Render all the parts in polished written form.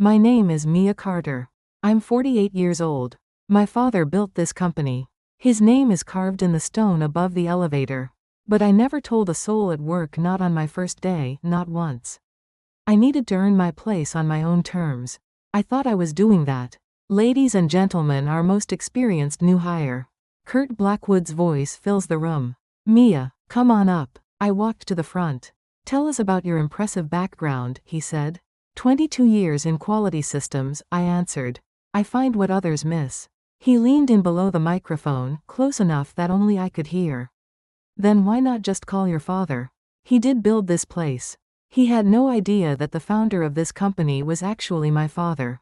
My name is Mia Carter. I'm 48 years old. My father built this company. His name is carved in the stone above the elevator. But I never told a soul at work, not on my first day, not once. I needed to earn my place on my own terms. I thought I was doing that. Ladies and gentlemen, our most experienced new hire. Kurt Blackwood's voice fills the room. Mia, come on up. I walked to the front. Tell us about your impressive background, he said. 22 years in quality systems, I answered. I find what others miss. He leaned in below the microphone, close enough that only I could hear. Then why not just call your father? He did build this place. He had no idea that the founder of this company was actually my father.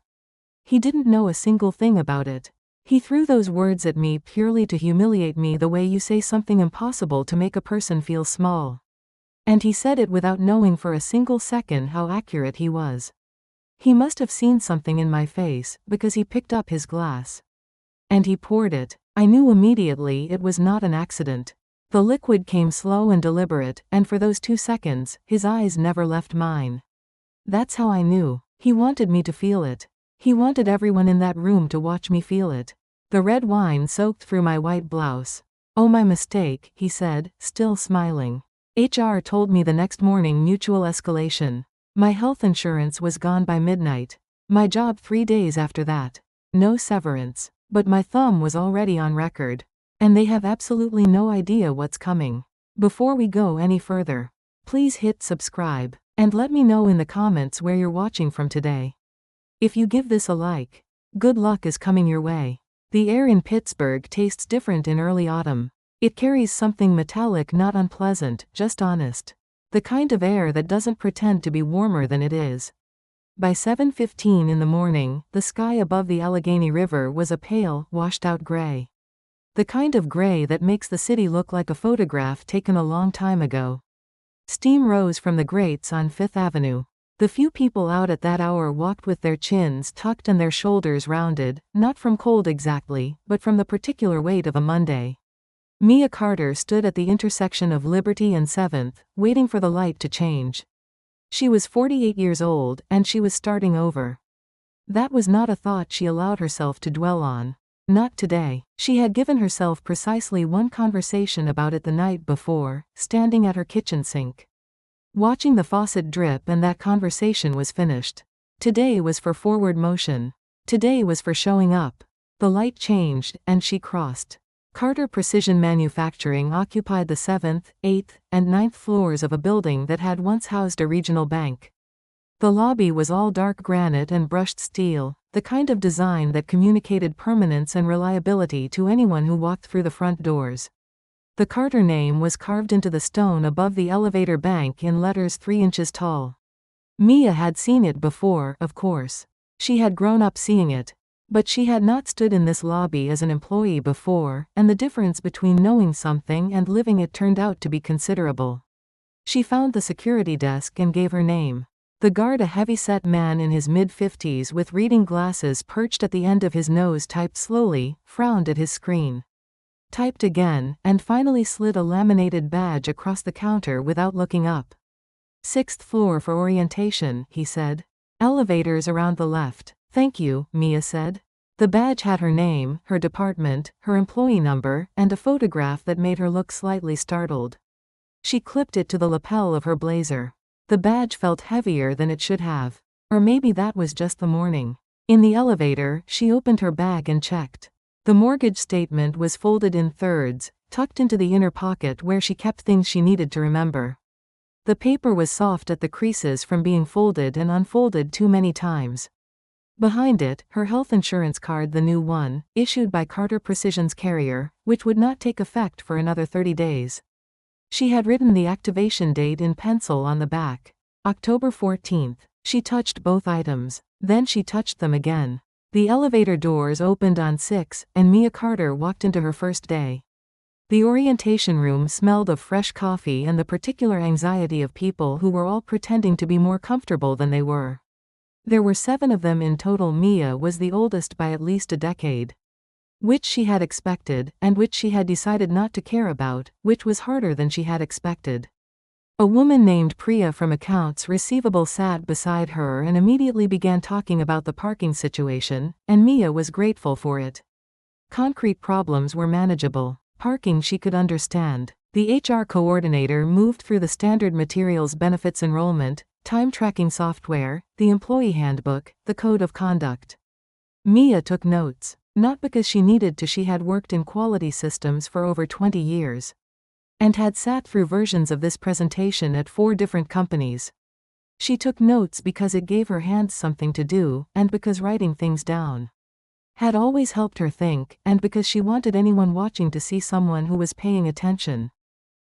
He didn't know a single thing about it. He threw those words at me purely to humiliate me, the way you say something impossible to make a person feel small. And he said it without knowing for a single second how accurate he was. He must have seen something in my face, because he picked up his glass. And he poured it. I knew immediately it was not an accident. The liquid came slow and deliberate, and for those 2 seconds, his eyes never left mine. That's how I knew. He wanted me to feel it. He wanted everyone in that room to watch me feel it. The red wine soaked through my white blouse. Oh, my mistake, he said, still smiling. HR told me the next morning. Mutual escalation. My health insurance was gone by midnight. My job 3 days after that. No severance. But my thumb was already on record. And they have absolutely no idea what's coming. Before we go any further, please hit subscribe, and let me know in the comments where you're watching from today. If you give this a like, good luck is coming your way. The air in Pittsburgh tastes different in early autumn. It carries something metallic, not unpleasant, just honest. The kind of air that doesn't pretend to be warmer than it is. By 7:15 in the morning, the sky above the Allegheny River was a pale, washed-out gray. The kind of gray that makes the city look like a photograph taken a long time ago. Steam rose from the grates on Fifth Avenue. The few people out at that hour walked with their chins tucked and their shoulders rounded, not from cold exactly, but from the particular weight of a Monday. Mia Carter stood at the intersection of Liberty and 7th, waiting for the light to change. She was 48 years old, and she was starting over. That was not a thought she allowed herself to dwell on. Not today. She had given herself precisely one conversation about it the night before, standing at her kitchen sink. Watching the faucet drip, and that conversation was finished. Today was for forward motion. Today was for showing up. The light changed, and she crossed. Carter Precision Manufacturing occupied the 7th, 8th, and 9th floors of a building that had once housed a regional bank. The lobby was all dark granite and brushed steel, the kind of design that communicated permanence and reliability to anyone who walked through the front doors. The Carter name was carved into the stone above the elevator bank in letters 3 inches tall. Mia had seen it before, of course. She had grown up seeing it. But she had not stood in this lobby as an employee before, and the difference between knowing something and living it turned out to be considerable. She found the security desk and gave her name. The guard, a heavy-set man in his mid-50s with reading glasses perched at the end of his nose, typed slowly, frowned at his screen. Typed again, and finally slid a laminated badge across the counter without looking up. 6th floor for orientation, he said. Elevators around the left. Thank you, Mia said. The badge had her name, her department, her employee number, and a photograph that made her look slightly startled. She clipped it to the lapel of her blazer. The badge felt heavier than it should have. Or maybe that was just the morning. In the elevator, she opened her bag and checked. The mortgage statement was folded in thirds, tucked into the inner pocket where she kept things she needed to remember. The paper was soft at the creases from being folded and unfolded too many times. Behind it, her health insurance card, the new one, issued by Carter Precision's carrier, which would not take effect for another 30 days. She had written the activation date in pencil on the back. October 14th. She touched both items. Then she touched them again. The elevator doors opened on 6, and Mia Carter walked into her first day. The orientation room smelled of fresh coffee and the particular anxiety of people who were all pretending to be more comfortable than they were. There were 7 of them in total. Mia was the oldest by at least a decade. Which she had expected, and which she had decided not to care about, which was harder than she had expected. A woman named Priya from accounts receivable sat beside her and immediately began talking about the parking situation, and Mia was grateful for it. Concrete problems were manageable. Parking she could understand. The HR coordinator moved through the standard materials benefits enrollment, time tracking software, the employee handbook, the code of conduct. Mia took notes, not because she needed to. She had worked in quality systems for over 20 years. And had sat through versions of this presentation at 4 different companies. She took notes because it gave her hands something to do, and because writing things down had always helped her think, and because she wanted anyone watching to see someone who was paying attention.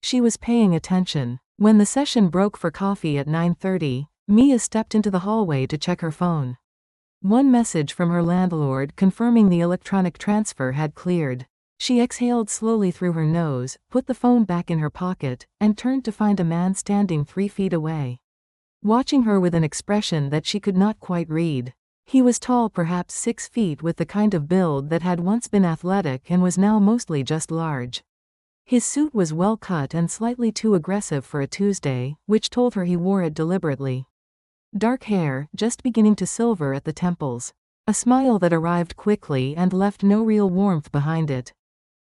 She was paying attention. When the session broke for coffee at 9:30, Mia stepped into the hallway to check her phone. One message from her landlord confirming the electronic transfer had cleared. She exhaled slowly through her nose, put the phone back in her pocket, and turned to find a man standing 3 feet away, watching her with an expression that she could not quite read. He was tall, perhaps 6 feet, with the kind of build that had once been athletic and was now mostly just large. His suit was well cut and slightly too aggressive for a Tuesday, which told her he wore it deliberately. Dark hair, just beginning to silver at the temples. A smile that arrived quickly and left no real warmth behind it.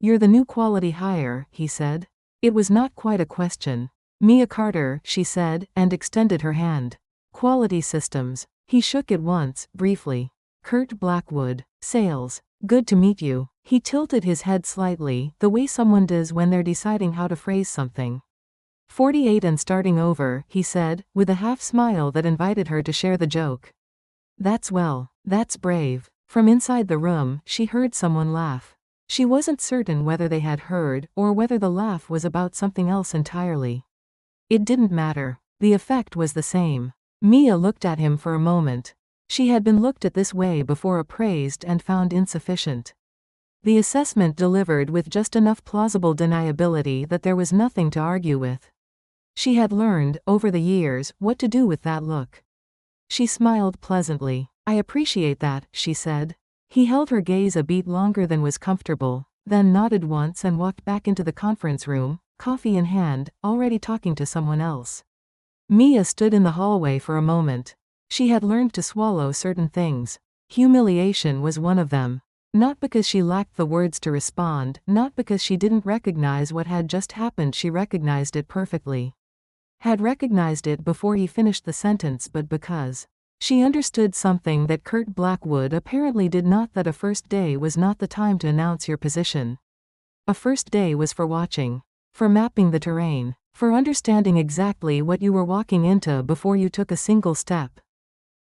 "You're the new quality hire," he said. It was not quite a question. "Mia Carter," she said, and extended her hand. "Quality systems." He shook it once, briefly. "Kurt Blackwood, sales. Good to meet you." He tilted his head slightly, the way someone does when they're deciding how to phrase something. 48 and starting over, he said, with a half-smile that invited her to share the joke. That's brave." From inside the room, she heard someone laugh. She wasn't certain whether they had heard, or whether the laugh was about something else entirely. It didn't matter. The effect was the same. Mia looked at him for a moment. She had been looked at this way before, appraised and found insufficient. The assessment delivered with just enough plausible deniability that there was nothing to argue with. She had learned, over the years, what to do with that look. She smiled pleasantly. "I appreciate that," she said. He held her gaze a beat longer than was comfortable, then nodded once and walked back into the conference room, coffee in hand, already talking to someone else. Mia stood in the hallway for a moment. She had learned to swallow certain things. Humiliation was one of them. Not because she lacked the words to respond, not because she didn't recognize what had just happened. She recognized it perfectly. Had recognized it before he finished the sentence, but because she understood something that Kurt Blackwood apparently did not, that a first day was not the time to announce your position. A first day was for watching. For mapping the terrain. For understanding exactly what you were walking into before you took a single step.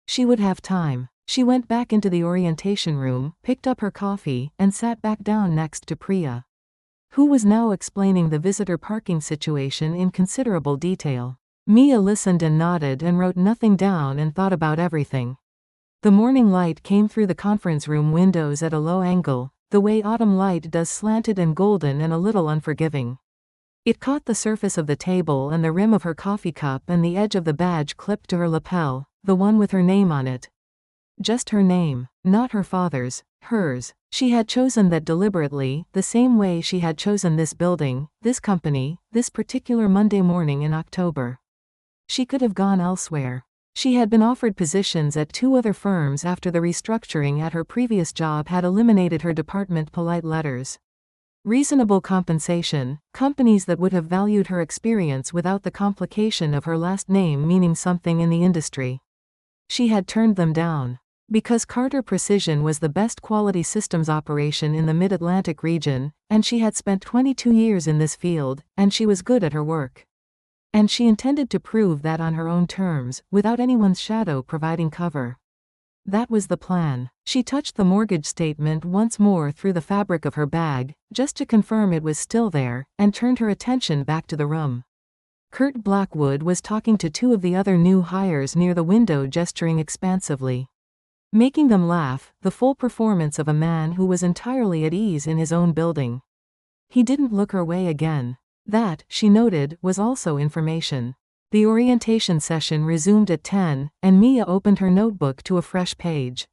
She would have time. She went back into the orientation room, picked up her coffee, and sat back down next to Priya, who was now explaining the visitor parking situation in considerable detail. Mia listened and nodded and wrote nothing down and thought about everything. The morning light came through the conference room windows at a low angle, the way autumn light does, slanted and golden and a little unforgiving. It caught the surface of the table and the rim of her coffee cup and the edge of the badge clipped to her lapel, the one with her name on it. Just her name, not her father's, hers. She had chosen that deliberately, the same way she had chosen this building, this company, this particular Monday morning in October. She could have gone elsewhere. She had been offered positions at 2 other firms after the restructuring at her previous job had eliminated her department polite letters. Reasonable compensation, companies that would have valued her experience without the complication of her last name meaning something in the industry. She had turned them down. Because Carter Precision was the best quality systems operation in the Mid-Atlantic region, and she had spent 22 years in this field, and she was good at her work. And she intended to prove that on her own terms, without anyone's shadow providing cover. That was the plan. She touched the mortgage statement once more through the fabric of her bag, just to confirm it was still there, and turned her attention back to the room. Kurt Blackwood was talking to 2 of the other new hires near the window, gesturing expansively, making them laugh, the full performance of a man who was entirely at ease in his own building. He didn't look her way again. That, she noted, was also information. The orientation session resumed at 10, and Mia opened her notebook to a fresh page.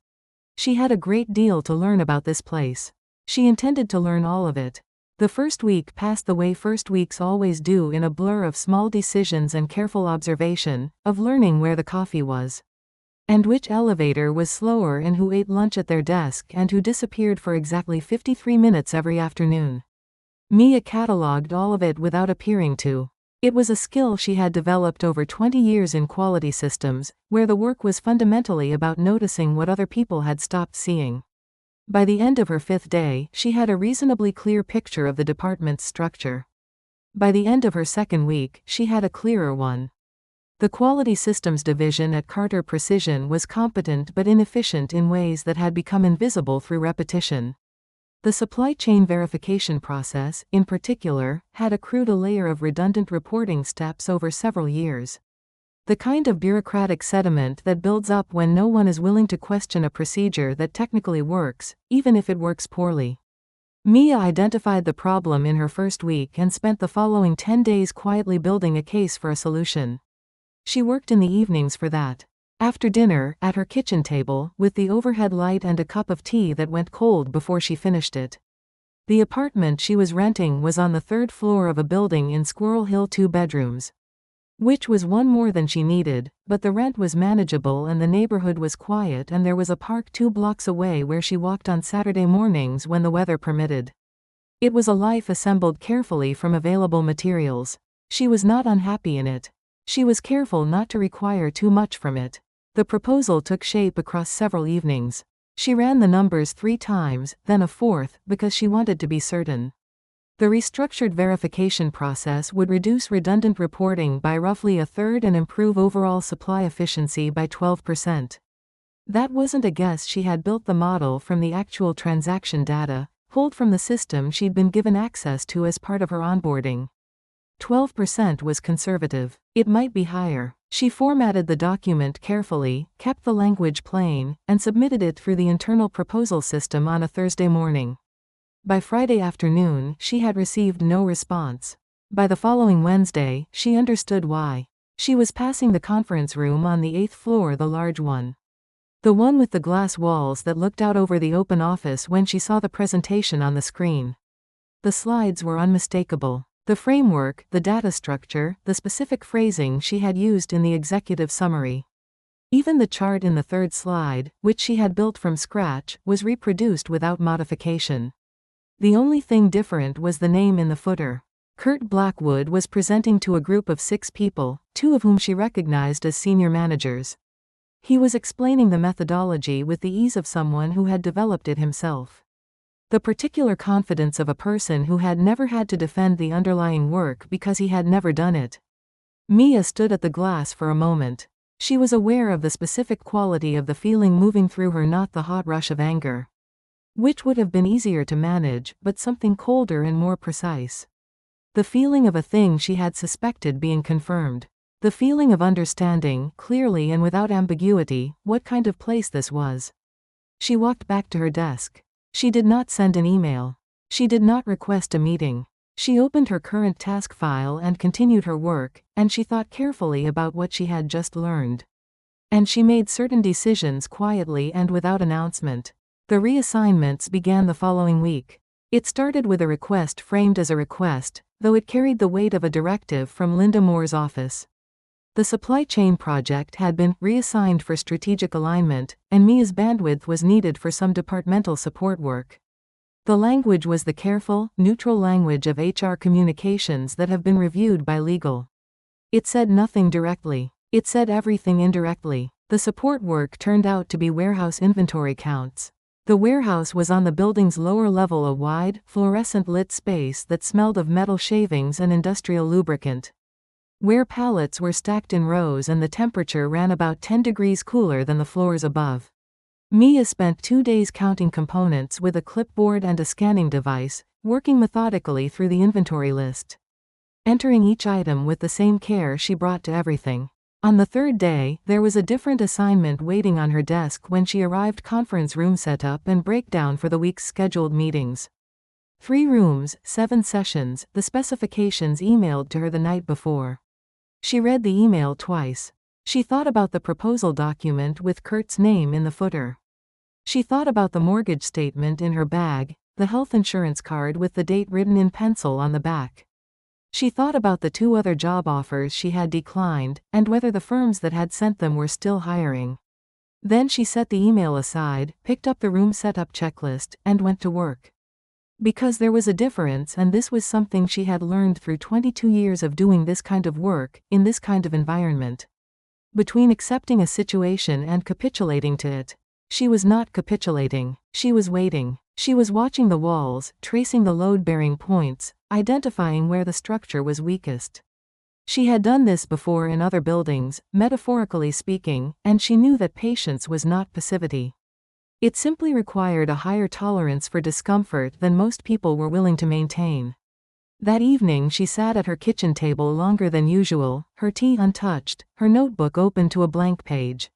She had a great deal to learn about this place. She intended to learn all of it. The first week passed the way first weeks always do, in a blur of small decisions and careful observation, of learning where the coffee was, and which elevator was slower, and who ate lunch at their desk, and who disappeared for exactly 53 minutes every afternoon. Mia catalogued all of it without appearing to. It was a skill she had developed over 20 years in quality systems, where the work was fundamentally about noticing what other people had stopped seeing. By the end of her 5th day, she had a reasonably clear picture of the department's structure. By the end of her 2nd week, she had a clearer one. The Quality Systems Division at Carter Precision was competent but inefficient in ways that had become invisible through repetition. The supply chain verification process, in particular, had accrued a layer of redundant reporting steps over several years. The kind of bureaucratic sediment that builds up when no one is willing to question a procedure that technically works, even if it works poorly. Mia identified the problem in her first week and spent the following 10 days quietly building a case for a solution. She worked in the evenings for that. After dinner, at her kitchen table, with the overhead light and a cup of tea that went cold before she finished it. The apartment she was renting was on the 3rd floor of a building in Squirrel Hill, 2 bedrooms. Which was one more than she needed, but the rent was manageable and the neighborhood was quiet, and there was a park 2 blocks away where she walked on Saturday mornings when the weather permitted. It was a life assembled carefully from available materials. She was not unhappy in it. She was careful not to require too much from it. The proposal took shape across several evenings. She ran the numbers 3 times, then a 4th, because she wanted to be certain. The restructured verification process would reduce redundant reporting by roughly a third and improve overall supply efficiency by 12%. That wasn't a guess. She had built the model from the actual transaction data, pulled from the system she'd been given access to as part of her onboarding. 12% was conservative. It might be higher. She formatted the document carefully, kept the language plain, and submitted it through the internal proposal system on a Thursday morning. By Friday afternoon, she had received no response. By the following Wednesday, she understood why. She was passing the conference room on the 8th floor, the large one. The one with the glass walls that looked out over the open office, when she saw the presentation on the screen. The slides were unmistakable. The framework, the data structure, the specific phrasing she had used in the executive summary. Even the chart in the 3rd slide, which she had built from scratch, was reproduced without modification. The only thing different was the name in the footer. Kurt Blackwood was presenting to a group of 6 people, 2 of whom she recognized as senior managers. He was explaining the methodology with the ease of someone who had developed it himself. The particular confidence of a person who had never had to defend the underlying work because he had never done it. Mia stood at the glass for a moment. She was aware of the specific quality of the feeling moving through her, not the hot rush of anger, which would have been easier to manage, but something colder and more precise. The feeling of a thing she had suspected being confirmed. The feeling of understanding, clearly and without ambiguity, what kind of place this was. She walked back to her desk. She did not send an email. She did not request a meeting. She opened her current task file and continued her work, and she thought carefully about what she had just learned. And she made certain decisions quietly and without announcement. The reassignments began the following week. It started with a request framed as a request, though it carried the weight of a directive from Linda Moore's office. The supply chain project had been reassigned for strategic alignment, and Mia's bandwidth was needed for some departmental support work. The language was the careful, neutral language of HR communications that have been reviewed by legal. It said nothing directly. It said everything indirectly. The support work turned out to be warehouse inventory counts. The warehouse was on the building's lower level, a wide, fluorescent-lit space that smelled of metal shavings and industrial lubricant, where pallets were stacked in rows and the temperature ran about 10 degrees cooler than the floors above. Mia spent 2 days counting components with a clipboard and a scanning device, working methodically through the inventory list, entering each item with the same care she brought to everything. On the 3rd day, there was a different assignment waiting on her desk when she arrived: conference room setup and breakdown for the week's scheduled meetings. 3 rooms, 7 sessions, the specifications emailed to her the night before. She read the email twice. She thought about the proposal document with Kurt's name in the footer. She thought about the mortgage statement in her bag, the health insurance card with the date written in pencil on the back. She thought about the 2 other job offers she had declined, and whether the firms that had sent them were still hiring. Then she set the email aside, picked up the room setup checklist, and went to work. Because there was a difference, and this was something she had learned through 22 years of doing this kind of work, in this kind of environment. Between accepting a situation and capitulating to it. She was not capitulating. She was waiting. She was watching the walls, tracing the load-bearing points, identifying where the structure was weakest. She had done this before in other buildings, metaphorically speaking, and she knew that patience was not passivity. It simply required a higher tolerance for discomfort than most people were willing to maintain. That evening she sat at her kitchen table longer than usual, her tea untouched, her notebook open to a blank page.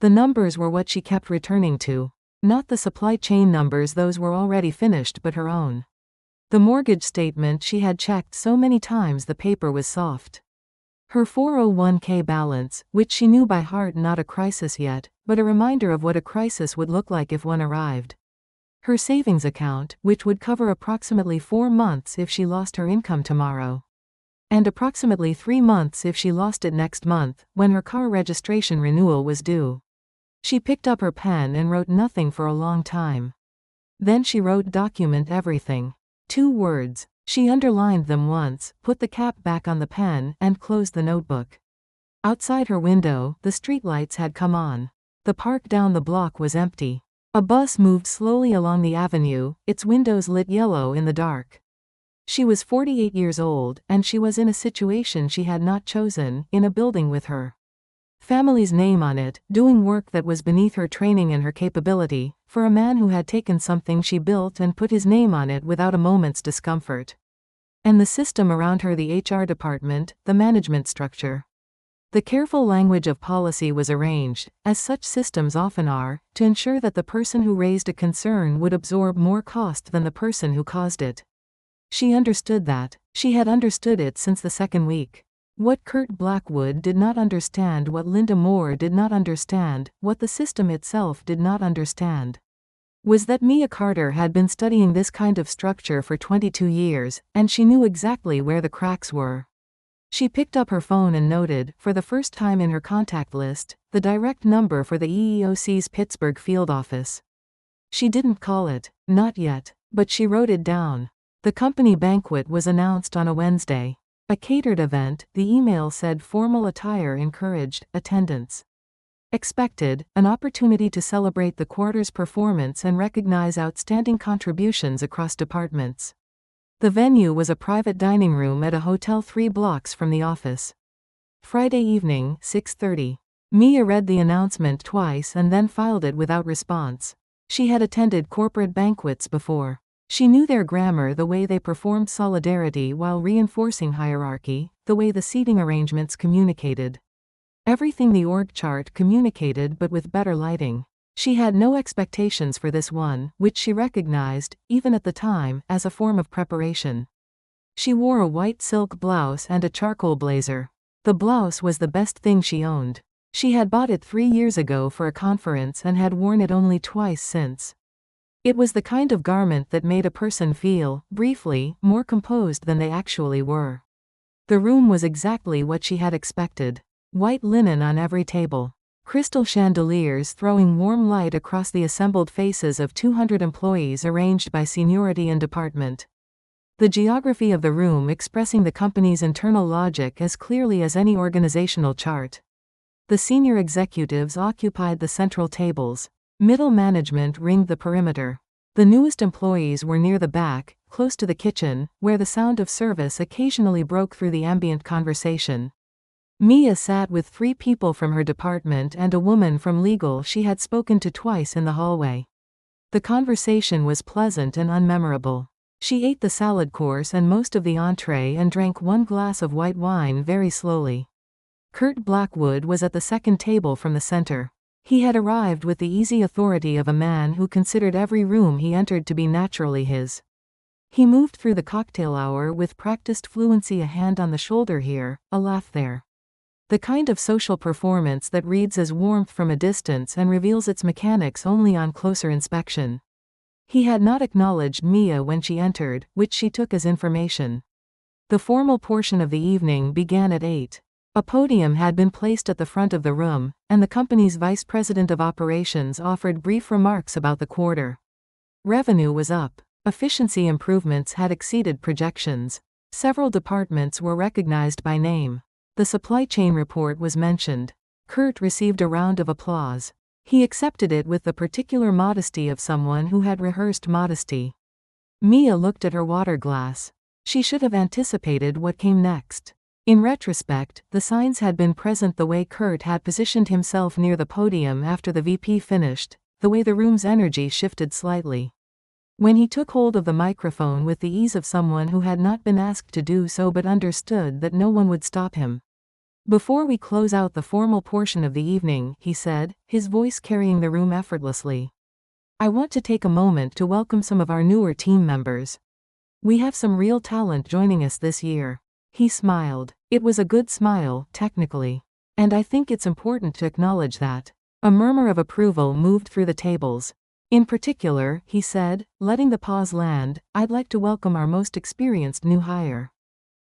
The numbers were what she kept returning to. Not the supply chain numbers, those were already finished, but her own. The mortgage statement she had checked so many times the paper was soft. Her 401k balance, which she knew by heart, not a crisis yet, but a reminder of what a crisis would look like if one arrived. Her savings account, which would cover approximately 4 months if she lost her income tomorrow. And approximately 3 months if she lost it next month, when her car registration renewal was due. She picked up her pen and wrote nothing for a long time. Then she wrote document everything. 2 words. She underlined them once, put the cap back on the pen, and closed the notebook. Outside her window, the streetlights had come on. The park down the block was empty. A bus moved slowly along the avenue, its windows lit yellow in the dark. She was 48 years old, and she was in a situation she had not chosen, in a building with her family's name on it, doing work that was beneath her training and her capability, for a man who had taken something she built and put his name on it without a moment's discomfort. And the system around her, the HR department, the management structure. The careful language of policy was arranged, as such systems often are, to ensure that the person who raised a concern would absorb more cost than the person who caused it. She understood that. She had understood it since the second week. What Kurt Blackwood did not understand, what Linda Moore did not understand, what the system itself did not understand, was that Mia Carter had been studying this kind of structure for 22 years, and she knew exactly where the cracks were. She picked up her phone and noted, for the first time in her contact list, the direct number for the EEOC's Pittsburgh field office. She didn't call it, not yet, but she wrote it down. The company banquet was announced on a Wednesday. A catered event, the email said formal attire encouraged, attendance expected, an opportunity to celebrate the quarter's performance and recognize outstanding contributions across departments. The venue was a private dining room at a hotel 3 blocks from the office. Friday evening, 6:30. Mia read the announcement twice and then filed it without response. She had attended corporate banquets before. She knew their grammar, the way they performed solidarity while reinforcing hierarchy, the way the seating arrangements communicated. Everything the org chart communicated, but with better lighting. She had no expectations for this one, which she recognized, even at the time, as a form of preparation. She wore a white silk blouse and a charcoal blazer. The blouse was the best thing she owned. She had bought it 3 years ago for a conference and had worn it only twice since. It was the kind of garment that made a person feel, briefly, more composed than they actually were. The room was exactly what she had expected. White linen on every table. Crystal chandeliers throwing warm light across the assembled faces of 200 employees arranged by seniority and department. The geography of the room expressing the company's internal logic as clearly as any organizational chart. The senior executives occupied the central tables. Middle management ringed the perimeter. The newest employees were near the back, close to the kitchen, where the sound of service occasionally broke through the ambient conversation. Mia sat with 3 people from her department and a woman from legal she had spoken to twice in the hallway. The conversation was pleasant and unmemorable. She ate the salad course and most of the entree and drank 1 glass of white wine very slowly. Kurt Blackwood was at the second table from the center. He had arrived with the easy authority of a man who considered every room he entered to be naturally his. He moved through the cocktail hour with practiced fluency, a hand on the shoulder here, a laugh there. The kind of social performance that reads as warmth from a distance and reveals its mechanics only on closer inspection. He had not acknowledged Mia when she entered, which she took as information. The formal portion of the evening began at 8. A podium had been placed at the front of the room, and the company's vice president of operations offered brief remarks about the quarter. Revenue was up. Efficiency improvements had exceeded projections. Several departments were recognized by name. The supply chain report was mentioned. Kurt received a round of applause. He accepted it with the particular modesty of someone who had rehearsed modesty. Mia looked at her water glass. She should have anticipated what came next. In retrospect, the signs had been present: the way Kurt had positioned himself near the podium after the VP finished, the way the room's energy shifted slightly. When he took hold of the microphone with the ease of someone who had not been asked to do so but understood that no one would stop him. "Before we close out the formal portion of the evening," he said, his voice carrying the room effortlessly, "I want to take a moment to welcome some of our newer team members. We have some real talent joining us this year." He smiled. It was a good smile, technically. "And I think it's important to acknowledge that." A murmur of approval moved through the tables. "In particular," he said, letting the pause land, "I'd like to welcome our most experienced new hire."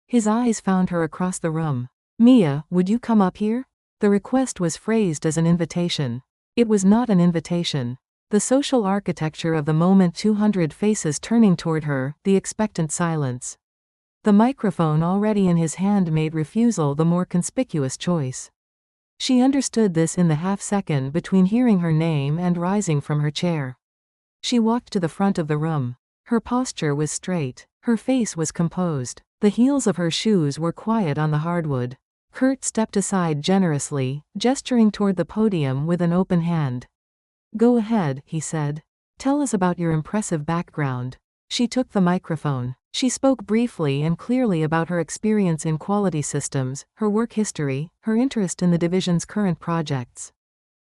His eyes found her across the room. "Mia, would you come up here?" The request was phrased as an invitation. It was not an invitation. The social architecture of the moment, 200 faces turning toward her, the expectant silence. The microphone already in his hand made refusal the more conspicuous choice. She understood this in the half-second between hearing her name and rising from her chair. She walked to the front of the room. Her posture was straight. Her face was composed. The heels of her shoes were quiet on the hardwood. Kurt stepped aside generously, gesturing toward the podium with an open hand. "Go ahead," he said. "Tell us about your impressive background." She took the microphone. She spoke briefly and clearly about her experience in quality systems, her work history, her interest in the division's current projects.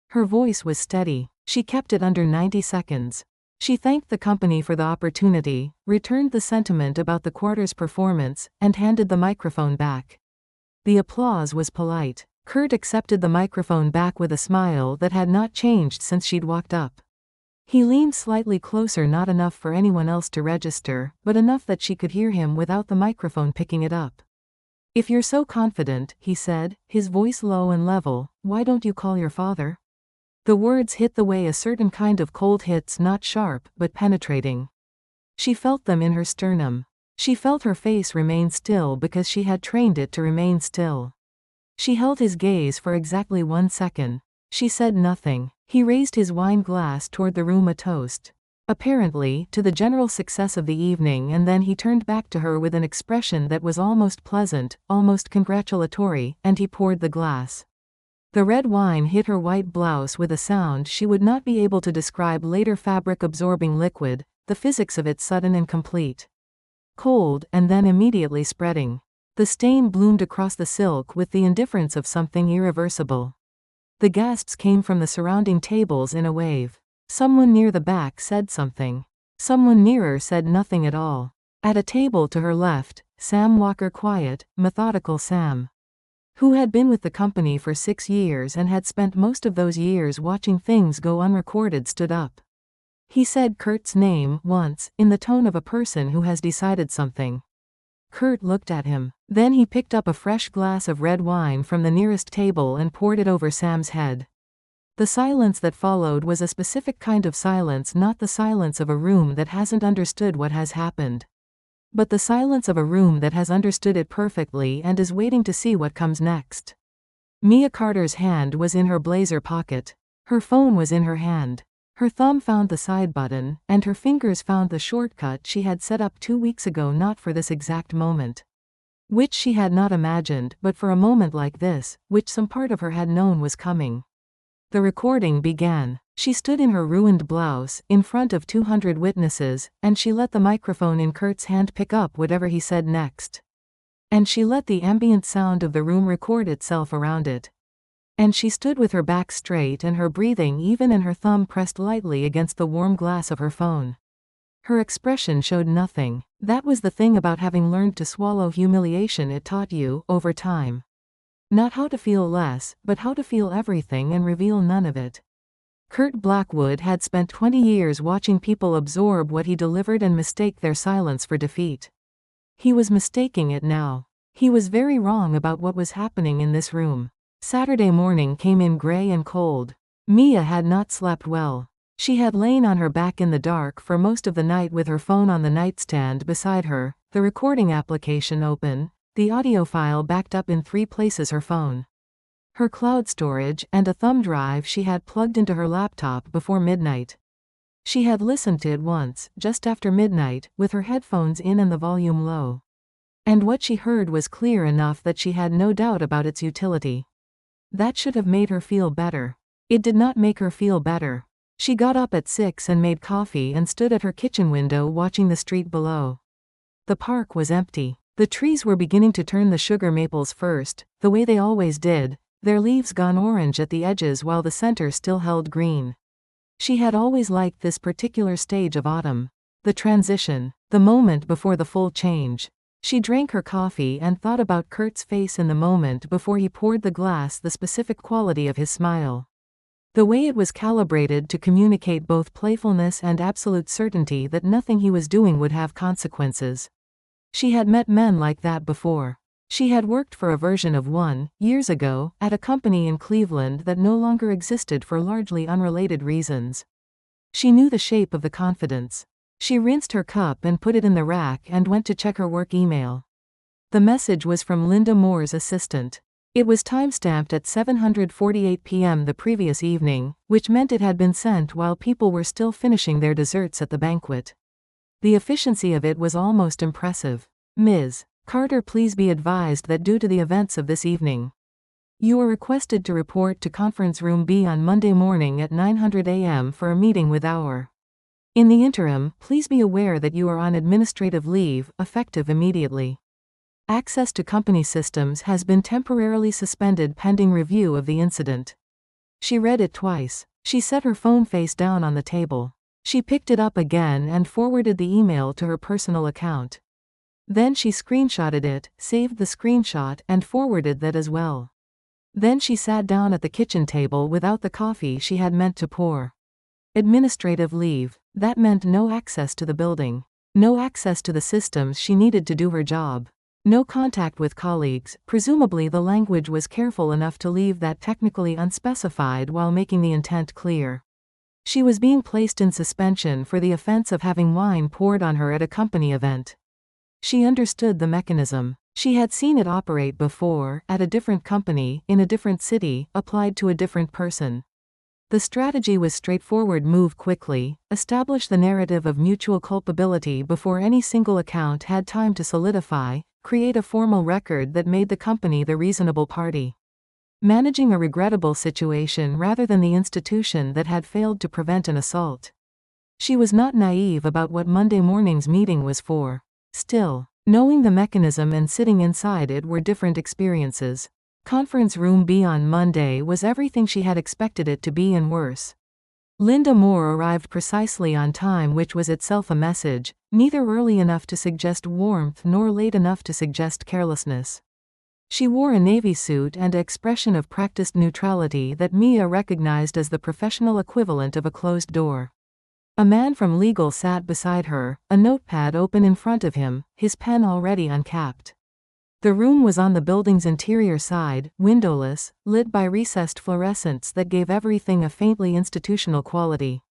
Her voice was steady. She kept it under 90 seconds. She thanked the company for the opportunity, returned the sentiment about the quarter's performance, and handed the microphone back. The applause was polite. Kurt accepted the microphone back with a smile that had not changed since she'd walked up. He leaned slightly closer, not enough for anyone else to register, but enough that she could hear him without the microphone picking it up. "If you're so confident," he said, his voice low and level, "why don't you call your father?" The words hit the way a certain kind of cold hits, not sharp, but penetrating. She felt them in her sternum. She felt her face remain still because she had trained it to remain still. She held his gaze for exactly 1 second. She said nothing. He raised his wine glass toward the room, a toast, apparently, to the general success of the evening, and then he turned back to her with an expression that was almost pleasant, almost congratulatory, and he poured the glass. The red wine hit her white blouse with a sound she would not be able to describe later. Fabric-absorbing liquid, the physics of it sudden and complete. Cold, and then immediately spreading. The stain bloomed across the silk with the indifference of something irreversible. The gasps came from the surrounding tables in a wave. Someone near the back said something. Someone nearer said nothing at all. At a table to her left, Sam Walker, quiet, methodical Sam, who had been with the company for 6 years and had spent most of those years watching things go unrecorded, stood up. He said Kurt's name once, in the tone of a person who has decided something. Kurt looked at him. Then he picked up a fresh glass of red wine from the nearest table and poured it over Sam's head. The silence that followed was a specific kind of silence, not the silence of a room that hasn't understood what has happened, but the silence of a room that has understood it perfectly and is waiting to see what comes next. Mia Carter's hand was in her blazer pocket. Her phone was in her hand. Her thumb found the side button, and her fingers found the shortcut she had set up 2 weeks ago, not for this exact moment, which she had not imagined, but for a moment like this, which some part of her had known was coming. The recording began. She stood in her ruined blouse, in front of 200 witnesses, and she let the microphone in Kurt's hand pick up whatever he said next. And she let the ambient sound of the room record itself around it. And she stood with her back straight and her breathing even, and her thumb pressed lightly against the warm glass of her phone. Her expression showed nothing. That was the thing about having learned to swallow humiliation. It taught you, over time, not how to feel less, but how to feel everything and reveal none of it. Kurt Blackwood had spent 20 years watching people absorb what he delivered and mistake their silence for defeat. He was mistaking it now. He was very wrong about what was happening in this room. Saturday morning came in gray and cold. Mia had not slept well. She had lain on her back in the dark for most of the night with her phone on the nightstand beside her, the recording application open, the audio file backed up in 3 places, her phone, her cloud storage, and a thumb drive she had plugged into her laptop before midnight. She had listened to it once, just after midnight, with her headphones in and the volume low. And what she heard was clear enough that she had no doubt about its utility. That should have made her feel better. It did not make her feel better. She got up at 6 and made coffee and stood at her kitchen window watching the street below. The park was empty. The trees were beginning to turn the sugar maples first, the way they always did, their leaves gone orange at the edges while the center still held green. She had always liked this particular stage of autumn. The transition, the moment before the full change. She drank her coffee and thought about Kurt's face in the moment before he poured the glass, the specific quality of his smile. The way it was calibrated to communicate both playfulness and absolute certainty that nothing he was doing would have consequences. She had met men like that before. She had worked for a version of one, years ago, at a company in Cleveland that no longer existed for largely unrelated reasons. She knew the shape of the confidence. She rinsed her cup and put it in the rack and went to check her work email. The message was from Linda Moore's assistant. It was timestamped at 7:48 p.m. the previous evening, which meant it had been sent while people were still finishing their desserts at the banquet. The efficiency of it was almost impressive. Ms. Carter, please be advised that due to the events of this evening, you are requested to report to Conference Room B on Monday morning at 9:00 a.m. for a meeting with our. In the interim, please be aware that you are on administrative leave, effective immediately. Access to company systems has been temporarily suspended pending review of the incident. She read it twice. She set her phone face down on the table. She picked it up again and forwarded the email to her personal account. Then she screenshotted it, saved the screenshot, and forwarded that as well. Then she sat down at the kitchen table without the coffee she had meant to pour. Administrative leave. That meant no access to the building. No access to the systems she needed to do her job. No contact with colleagues. Presumably the language was careful enough to leave that technically unspecified while making the intent clear. She was being placed in suspension for the offense of having wine poured on her at a company event. She understood the mechanism. She had seen it operate before, at a different company, in a different city, applied to a different person. The strategy was straightforward: move quickly, establish the narrative of mutual culpability before any single account had time to solidify, create a formal record that made the company the reasonable party. Managing a regrettable situation rather than the institution that had failed to prevent an assault. She was not naive about what Monday morning's meeting was for. Still, knowing the mechanism and sitting inside it were different experiences. Conference Room B on Monday was everything she had expected it to be and worse. Linda Moore arrived precisely on time, which was itself a message, neither early enough to suggest warmth nor late enough to suggest carelessness. She wore a navy suit and an expression of practiced neutrality that Mia recognized as the professional equivalent of a closed door. A man from legal sat beside her, a notepad open in front of him, his pen already uncapped. The room was on the building's interior side, windowless, lit by recessed fluorescents that gave everything a faintly institutional quality.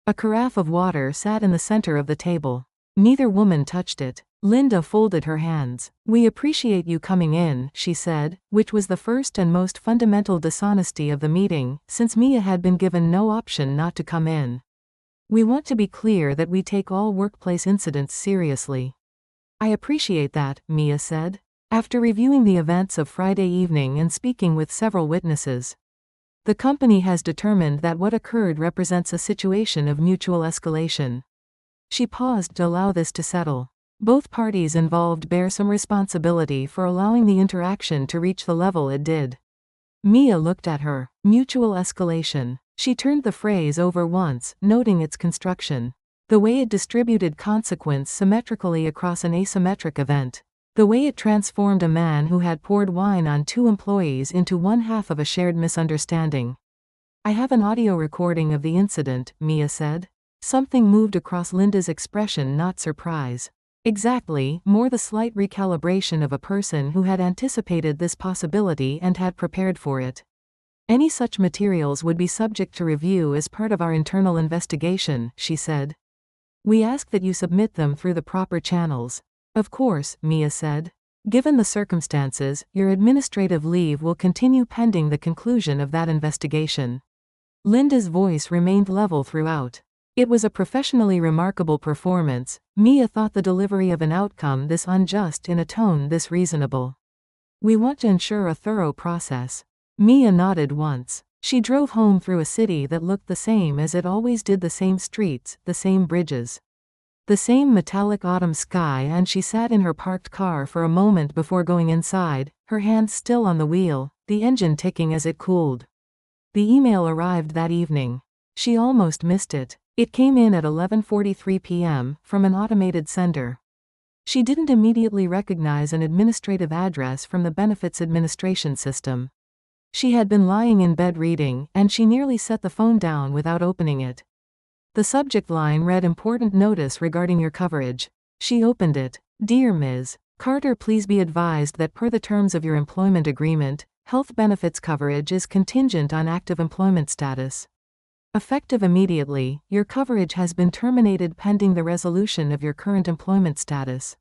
A carafe of water sat in the center of the table. Neither woman touched it. Linda folded her hands. "We appreciate you coming in," she said, which was the first and most fundamental dishonesty of the meeting, since Mia had been given no option not to come in. "We want to be clear that we take all workplace incidents seriously." "I appreciate that," Mia said. After reviewing the events of Friday evening and speaking with several witnesses, the company has determined that what occurred represents a situation of mutual escalation. She paused to allow this to settle. Both parties involved bear some responsibility for allowing the interaction to reach the level it did. Mia looked at her. Mutual escalation. She turned the phrase over once, noting its construction. The way it distributed consequence symmetrically across an asymmetric event. The way it transformed a man who had poured wine on 2 employees into one half of a shared misunderstanding. I have an audio recording of the incident, Mia said. Something moved across Linda's expression, not surprise. Exactly, more the slight recalibration of a person who had anticipated this possibility and had prepared for it. Any such materials would be subject to review as part of our internal investigation, she said. We ask that you submit them through the proper channels. Of course, Mia said. Given the circumstances, your administrative leave will continue pending the conclusion of that investigation. Linda's voice remained level throughout. It was a professionally remarkable performance. Mia thought the delivery of an outcome this unjust in a tone this reasonable. We want to ensure a thorough process. Mia nodded once. She drove home through a city that looked the same as it always did, the same streets, the same bridges, the same metallic autumn sky, and she sat in her parked car for a moment before going inside, her hands still on the wheel, the engine ticking as it cooled. The email arrived that evening. She almost missed it. It came in at 11:43 p.m., from an automated sender. She didn't immediately recognize an administrative address from the benefits administration system. She had been lying in bed reading, and she nearly set the phone down without opening it. The subject line read "Important notice regarding your coverage." She opened it. Dear Ms. Carter, please be advised that per the terms of your employment agreement, health benefits coverage is contingent on active employment status. Effective immediately, your coverage has been terminated pending the resolution of your current employment status.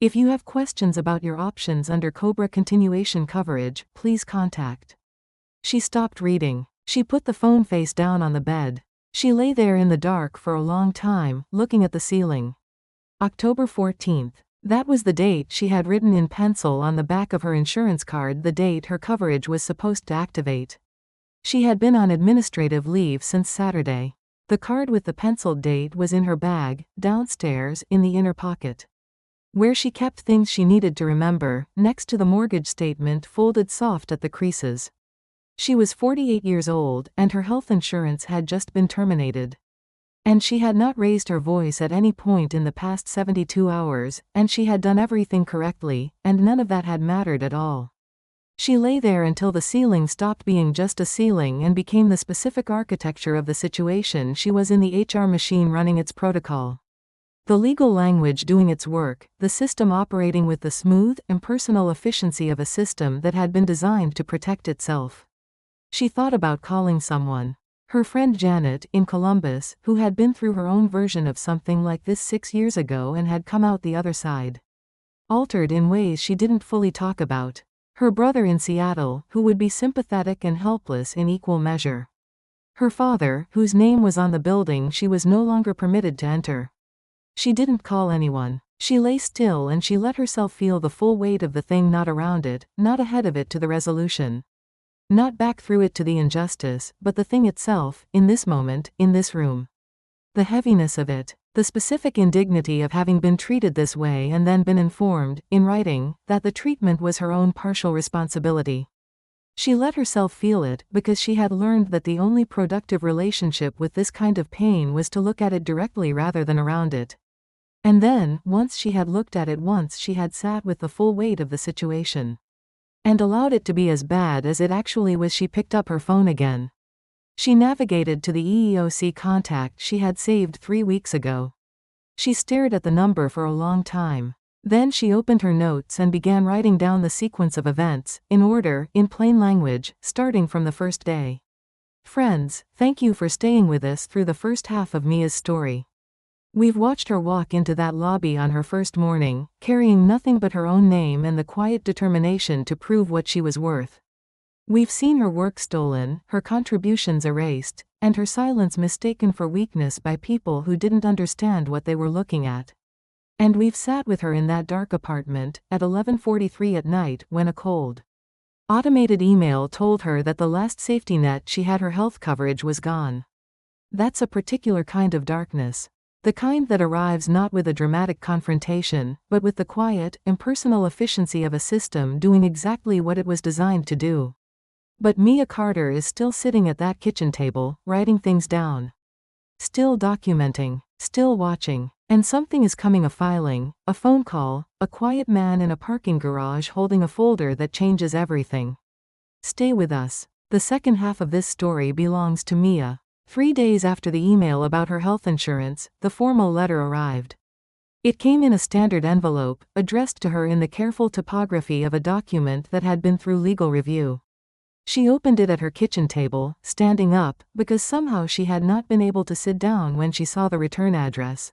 If you have questions about your options under COBRA continuation coverage, please contact. She stopped reading. She put the phone face down on the bed. She lay there in the dark for a long time, looking at the ceiling. October 14th. That was the date she had written in pencil on the back of her insurance card, the date her coverage was supposed to activate. She had been on administrative leave since Saturday. The card with the penciled date was in her bag, downstairs, in the inner pocket, where she kept things she needed to remember, next to the mortgage statement folded soft at the creases. She was 48 years old, and her health insurance had just been terminated. And she had not raised her voice at any point in the past 72 hours, and she had done everything correctly, and none of that had mattered at all. She lay there until the ceiling stopped being just a ceiling and became the specific architecture of the situation she was in, the HR machine running its protocol, the legal language doing its work, the system operating with the smooth, impersonal efficiency of a system that had been designed to protect itself. She thought about calling someone. Her friend Janet, in Columbus, who had been through her own version of something like this 6 years ago and had come out the other side, altered in ways she didn't fully talk about. Her brother in Seattle, who would be sympathetic and helpless in equal measure. Her father, whose name was on the building she was no longer permitted to enter. She didn't call anyone. She lay still and she let herself feel the full weight of the thing, not around it, not ahead of it to the resolution, not back through it to the injustice, but the thing itself, in this moment, in this room. The heaviness of it, the specific indignity of having been treated this way and then been informed, in writing, that the treatment was her own partial responsibility. She let herself feel it, because she had learned that the only productive relationship with this kind of pain was to look at it directly rather than around it. And then, once she had looked at it once, she had sat with the full weight of the situation, and allowed it to be as bad as it actually was. She picked up her phone again. She navigated to the EEOC contact she had saved 3 weeks ago. She stared at the number for a long time. Then she opened her notes and began writing down the sequence of events, in order, in plain language, starting from the first day. Friends, thank you for staying with us through the first half of Mia's story. We've watched her walk into that lobby on her first morning, carrying nothing but her own name and the quiet determination to prove what she was worth. We've seen her work stolen, her contributions erased, and her silence mistaken for weakness by people who didn't understand what they were looking at. And we've sat with her in that dark apartment, at 11:43 at night, when a cold, automated email told her that the last safety net she had, her health coverage, was gone. That's a particular kind of darkness. The kind that arrives not with a dramatic confrontation, but with the quiet, impersonal efficiency of a system doing exactly what it was designed to do. But Mia Carter is still sitting at that kitchen table, writing things down. Still documenting, still watching, and something is coming, a filing, a phone call, a quiet man in a parking garage holding a folder that changes everything. Stay with us. The second half of this story belongs to Mia. 3 days after the email about her health insurance, the formal letter arrived. It came in a standard envelope, addressed to her in the careful typography of a document that had been through legal review. She opened it at her kitchen table, standing up, because somehow she had not been able to sit down when she saw the return address.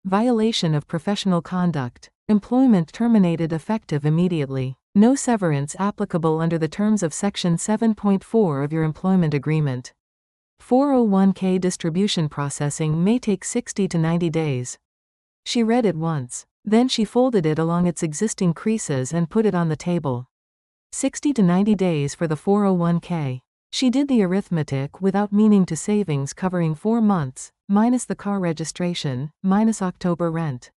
Violation of professional conduct. Employment terminated effective immediately. No severance applicable under the terms of Section 7.4 of your employment agreement. 401k distribution processing may take 60 to 90 days. She read it once. Then she folded it along its existing creases and put it on the table. 60 to 90 days for the 401k. She did the arithmetic without meaning to savings covering 4 months, minus the car registration, minus October rent,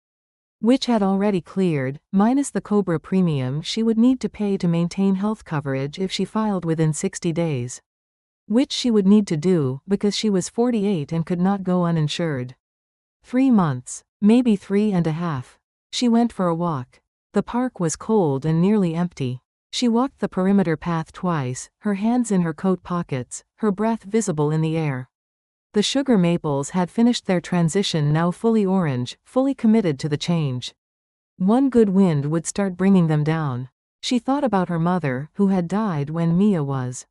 which had already cleared, minus the COBRA premium she would need to pay to maintain health coverage if she filed within 60 days. Which she would need to do, because she was 48 and could not go uninsured. 3 months, maybe 3.5. She went for a walk. The park was cold and nearly empty. She walked the perimeter path twice, her hands in her coat pockets, her breath visible in the air. The sugar maples had finished their transition, now fully orange, fully committed to the change. One good wind would start bringing them down. She thought about her mother, who had died when Mia was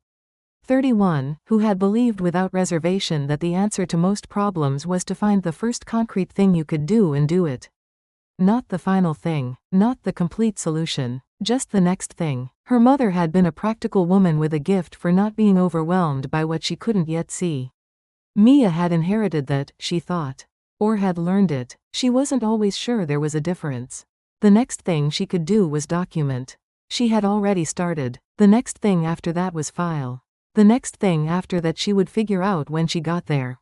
31, who had believed without reservation that the answer to most problems was to find the first concrete thing you could do and do it. Not the final thing, not the complete solution, just the next thing. Her mother had been a practical woman with a gift for not being overwhelmed by what she couldn't yet see. Mia had inherited that, she thought. Or had learned it. She wasn't always sure there was a difference. The next thing she could do was document. She had already started. The next thing after that was file. The next thing after that she would figure out when she got there.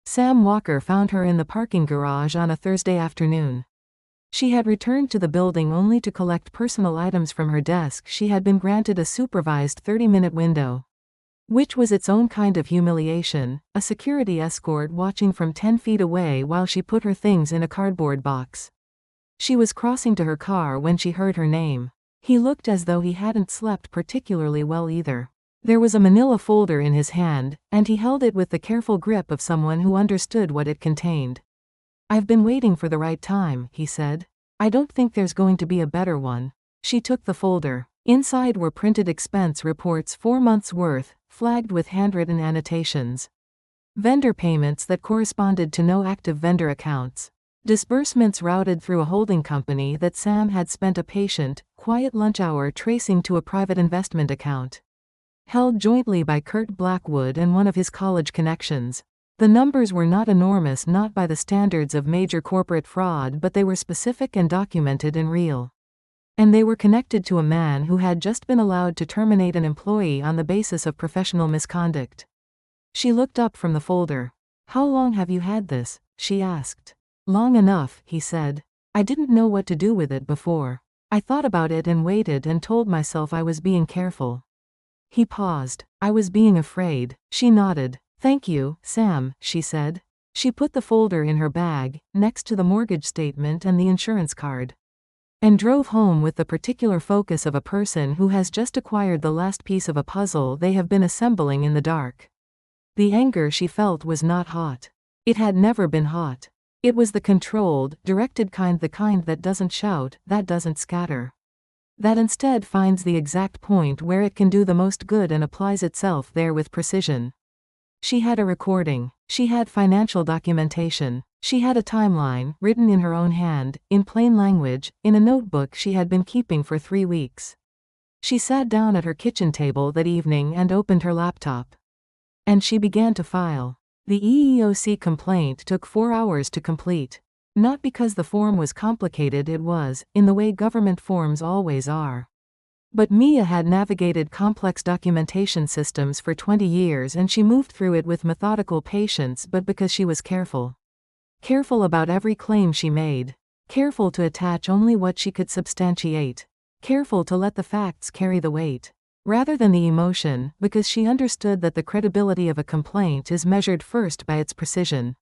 Sam Walker found her in the parking garage on a Thursday afternoon. She had returned to the building only to collect personal items from her desk. She had been granted a supervised 30-minute window, which was its own kind of humiliation, a security escort watching from 10 feet away while she put her things in a cardboard box. She was crossing to her car when she heard her name. He looked as though he hadn't slept particularly well either. There was a manila folder in his hand, and he held it with the careful grip of someone who understood what it contained. "I've been waiting for the right time," he said. "I don't think there's going to be a better one." She took the folder. Inside were printed expense reports 4 months' worth, flagged with handwritten annotations. Vendor payments that corresponded to no active vendor accounts. Disbursements routed through a holding company that Sam had spent a patient, quiet lunch hour tracing to a private investment account, held jointly by Kurt Blackwood and one of his college connections. The numbers were not enormous, not by the standards of major corporate fraud, but they were specific and documented and real. And they were connected to a man who had just been allowed to terminate an employee on the basis of professional misconduct. She looked up from the folder. "How long have you had this?" she asked. "Long enough," he said. "I didn't know what to do with it before. I thought about it and waited and told myself I was being careful." He paused. "I was being afraid." She nodded. "Thank you, Sam," she said. She put the folder in her bag, next to the mortgage statement and the insurance card, and drove home with the particular focus of a person who has just acquired the last piece of a puzzle they have been assembling in the dark. The anger she felt was not hot. It had never been hot. It was the controlled, directed kind, the kind that doesn't shout, that doesn't scatter, that instead finds the exact point where it can do the most good and applies itself there with precision. She had a recording. She had financial documentation. She had a timeline, written in her own hand, in plain language, in a notebook she had been keeping for 3 weeks. She sat down at her kitchen table that evening and opened her laptop. And she began to file. The EEOC complaint took 4 hours to complete. Not because the form was complicated, it was, in the way government forms always are. But Mia had navigated complex documentation systems for 20 years and she moved through it with methodical patience, but because she was careful. Careful about every claim she made. Careful to attach only what she could substantiate. Careful to let the facts carry the weight, rather than the emotion, because she understood that the credibility of a complaint is measured first by its precision.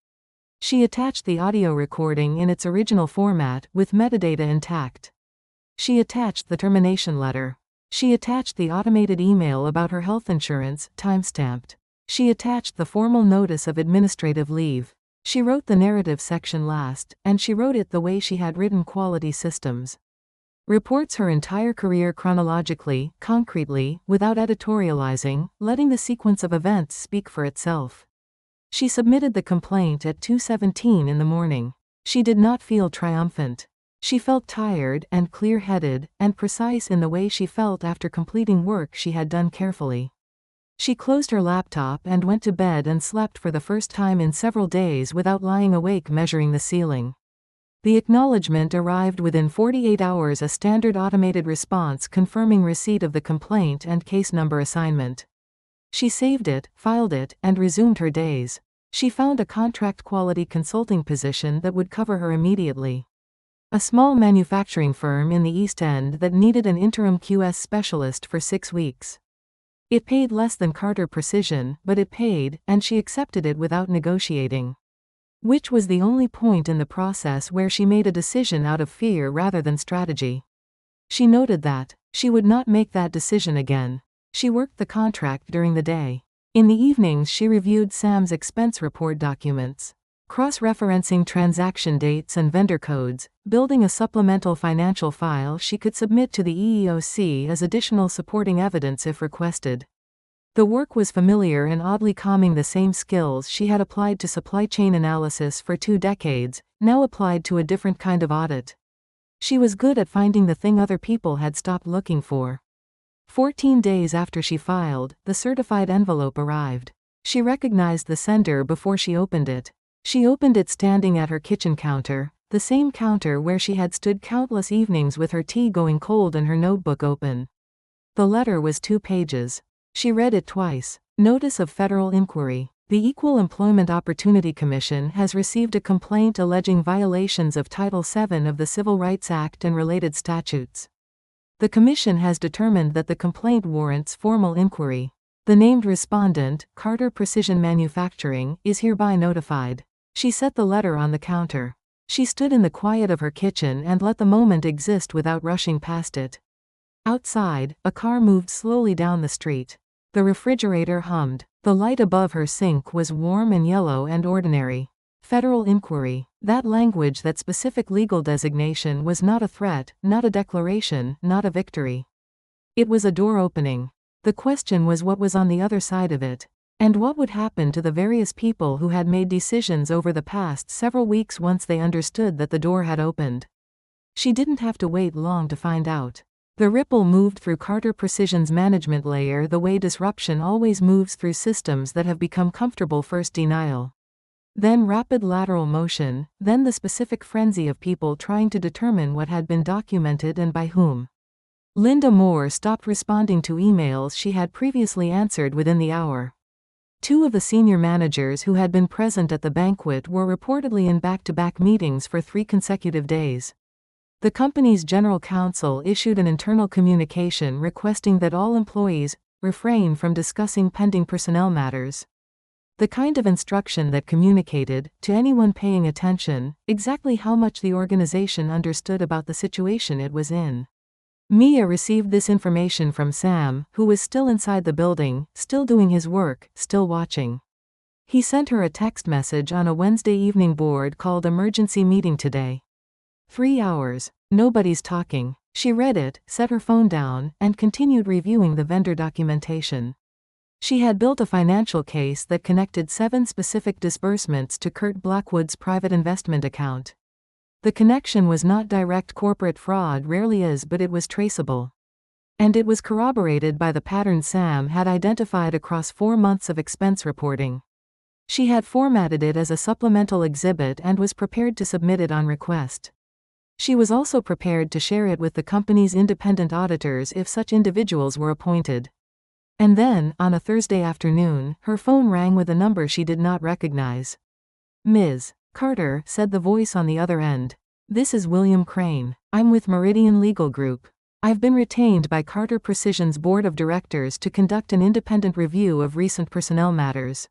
She attached the audio recording in its original format, with metadata intact. She attached the termination letter. She attached the automated email about her health insurance, timestamped. She attached the formal notice of administrative leave. She wrote the narrative section last, and she wrote it the way she had written quality systems. Reports her entire career chronologically, concretely, without editorializing, letting the sequence of events speak for itself. She submitted the complaint at 2:17 in the morning. She did not feel triumphant. She felt tired and clear-headed, and precise in the way she felt after completing work she had done carefully. She closed her laptop and went to bed and slept for the first time in several days without lying awake measuring the ceiling. The acknowledgement arrived within 48 hours, a standard automated response confirming receipt of the complaint and case number assignment. She saved it, filed it, and resumed her days. She found a contract quality consulting position that would cover her immediately. A small manufacturing firm in the East End that needed an interim QS specialist for 6 weeks. It paid less than Carter Precision, but it paid, and she accepted it without negotiating. Which was the only point in the process where she made a decision out of fear rather than strategy. She noted that she would not make that decision again. She worked the contract during the day. In the evenings she reviewed Sam's expense report documents, cross-referencing transaction dates and vendor codes, building a supplemental financial file she could submit to the EEOC as additional supporting evidence if requested. The work was familiar and oddly calming, the same skills she had applied to supply chain analysis for 2 decades, now applied to a different kind of audit. She was good at finding the thing other people had stopped looking for. 14 days after she filed, the certified envelope arrived. She recognized the sender before she opened it. She opened it standing at her kitchen counter, the same counter where she had stood countless evenings with her tea going cold and her notebook open. The letter was 2 pages. She read it twice. Notice of Federal Inquiry. The Equal Employment Opportunity Commission has received a complaint alleging violations of Title VII of the Civil Rights Act and related statutes. The Commission has determined that the complaint warrants formal inquiry. The named respondent, Carter Precision Manufacturing, is hereby notified. She set the letter on the counter. She stood in the quiet of her kitchen and let the moment exist without rushing past it. Outside, a car moved slowly down the street. The refrigerator hummed. The light above her sink was warm and yellow and ordinary. Federal inquiry. That language, that specific legal designation, was not a threat, not a declaration, not a victory. It was a door opening. The question was what was on the other side of it. And what would happen to the various people who had made decisions over the past several weeks once they understood that the door had opened. She didn't have to wait long to find out. The ripple moved through Carter Precision's management layer the way disruption always moves through systems that have become comfortable. First denial. Then rapid lateral motion, then the specific frenzy of people trying to determine what had been documented and by whom. Linda Moore stopped responding to emails she had previously answered within the hour. 2 of the senior managers who had been present at the banquet were reportedly in back-to-back meetings for 3 consecutive days. The company's general counsel issued an internal communication requesting that all employees refrain from discussing pending personnel matters. The kind of instruction that communicated, to anyone paying attention, exactly how much the organization understood about the situation it was in. Mia received this information from Sam, who was still inside the building, still doing his work, still watching. He sent her a text message on a Wednesday evening board called "Emergency Meeting Today." 3 hours. Nobody's talking. She read it, set her phone down, and continued reviewing the vendor documentation. She had built a financial case that connected 7 specific disbursements to Kurt Blackwood's private investment account. The connection was not direct corporate fraud, rarely is, but it was traceable. And it was corroborated by the pattern Sam had identified across 4 months of expense reporting. She had formatted it as a supplemental exhibit and was prepared to submit it on request. She was also prepared to share it with the company's independent auditors if such individuals were appointed. And then, on a Thursday afternoon, her phone rang with a number she did not recognize. "Ms. Carter," said the voice on the other end. "This is William Crane. I'm with Meridian Legal Group. I've been retained by Carter Precision's board of directors to conduct an independent review of recent personnel matters."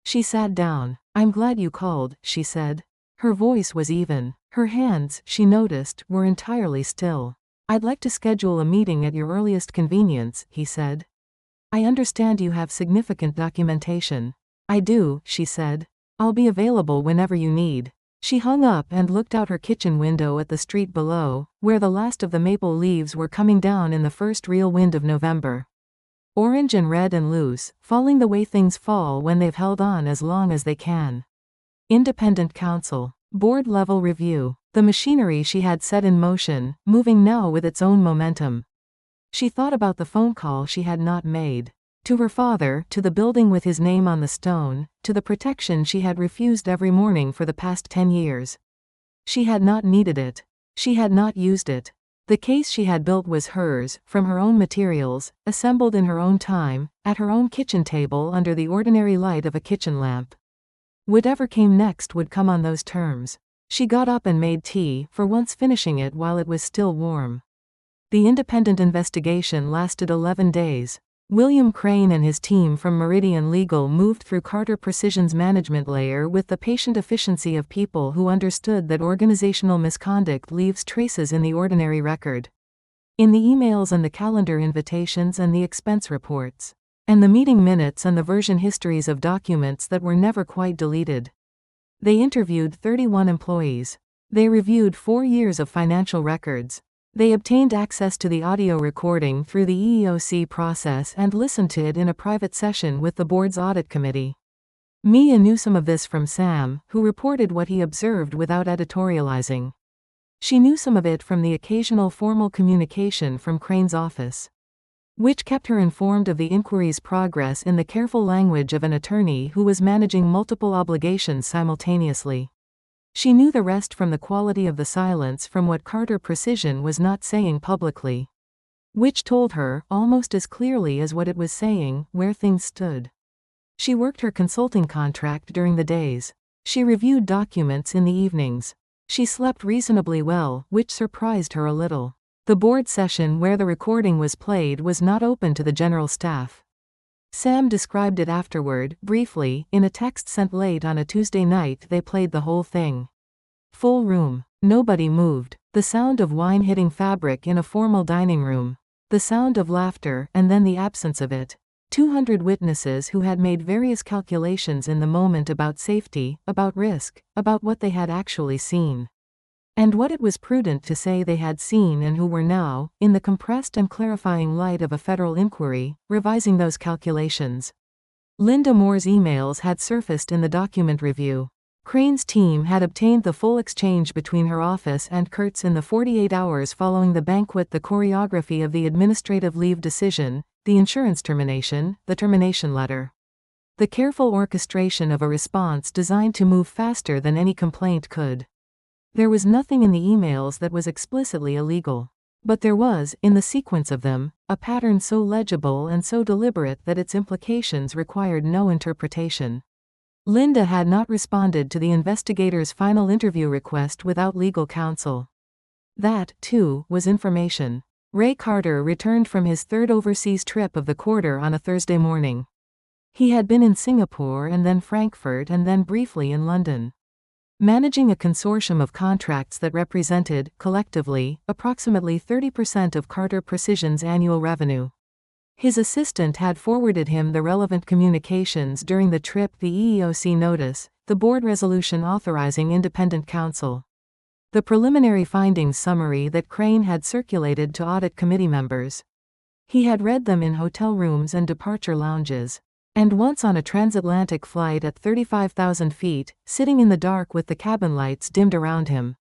She sat down. "I'm glad you called," she said. Her voice was even. Her hands, she noticed, were entirely still. "I'd like to schedule a meeting at your earliest convenience," he said. "I understand you have significant documentation." "I do," she said. "I'll be available whenever you need." She hung up and looked out her kitchen window at the street below, where the last of the maple leaves were coming down in the first real wind of November. Orange and red and loose, falling the way things fall when they've held on as long as they can. Independent counsel. Board level review. The machinery she had set in motion, moving now with its own momentum. She thought about the phone call she had not made. To her father, to the building with his name on the stone, to the protection she had refused every morning for the past 10 years. She had not needed it. She had not used it. The case she had built was hers, from her own materials, assembled in her own time, at her own kitchen table under the ordinary light of a kitchen lamp. Whatever came next would come on those terms. She got up and made tea, for once finishing it while it was still warm. The independent investigation lasted 11 days. William Crane and his team from Meridian Legal moved through Carter Precision's management layer with the patient efficiency of people who understood that organizational misconduct leaves traces in the ordinary record. In the emails and the calendar invitations and the expense reports. And the meeting minutes and the version histories of documents that were never quite deleted. They interviewed 31 employees. They reviewed 4 years of financial records. They obtained access to the audio recording through the EEOC process and listened to it in a private session with the board's audit committee. Mia knew some of this from Sam, who reported what he observed without editorializing. She knew some of it from the occasional formal communication from Crane's office, which kept her informed of the inquiry's progress in the careful language of an attorney who was managing multiple obligations simultaneously. She knew the rest from the quality of the silence from what Carter Precision was not saying publicly, which told her, almost as clearly as what it was saying, where things stood. She worked her consulting contract during the days. She reviewed documents in the evenings. She slept reasonably well, which surprised her a little. The board session where the recording was played was not open to the general staff. Sam described it afterward, briefly, in a text sent late on a Tuesday night. They played the whole thing. Full room. Nobody moved. The sound of wine hitting fabric in a formal dining room. The sound of laughter, and then the absence of it. 200 witnesses who had made various calculations in the moment about safety, about risk, about what they had actually seen. And what it was prudent to say they had seen, and who were now, in the compressed and clarifying light of a federal inquiry, revising those calculations. Linda Moore's emails had surfaced in the document review. Crane's team had obtained the full exchange between her office and Kurt's in the 48 hours following the banquet, the choreography of the administrative leave decision, the insurance termination, the termination letter. The careful orchestration of a response designed to move faster than any complaint could. There was nothing in the emails that was explicitly illegal. But there was, in the sequence of them, a pattern so legible and so deliberate that its implications required no interpretation. Linda had not responded to the investigator's final interview request without legal counsel. That, too, was information. Ray Carter returned from his third overseas trip of the quarter on a Thursday morning. He had been in Singapore and then Frankfurt and then briefly in London, managing a consortium of contracts that represented, collectively, approximately 30% of Carter Precision's annual revenue. His assistant had forwarded him the relevant communications during the trip: the EEOC notice, the board resolution authorizing independent counsel, the preliminary findings summary that Crane had circulated to audit committee members. He had read them in hotel rooms and departure lounges. And once on a transatlantic flight at 35,000 feet, sitting in the dark with the cabin lights dimmed around him.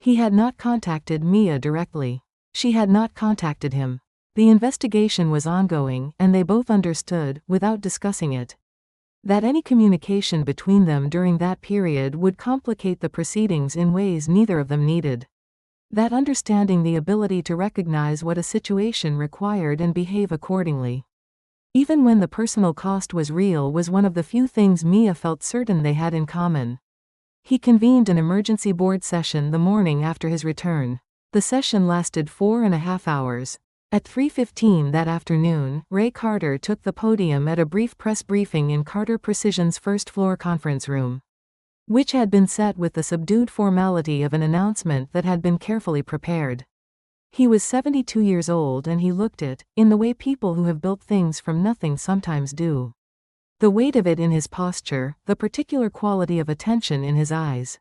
He had not contacted Mia directly. She had not contacted him. The investigation was ongoing, and they both understood, without discussing it, that any communication between them during that period would complicate the proceedings in ways neither of them needed. That understanding the ability to recognize what a situation required and behave accordingly, even when the personal cost was real, was one of the few things Mia felt certain they had in common. He convened an emergency board session the morning after his return. The session lasted 4.5 hours. At 3:15 that afternoon, Ray Carter took the podium at a brief press briefing in Carter Precision's first-floor conference room, which had been set with the subdued formality of an announcement that had been carefully prepared. He was 72 years old and he looked it, in the way people who have built things from nothing sometimes do. The weight of it in his posture, the particular quality of attention in his eyes.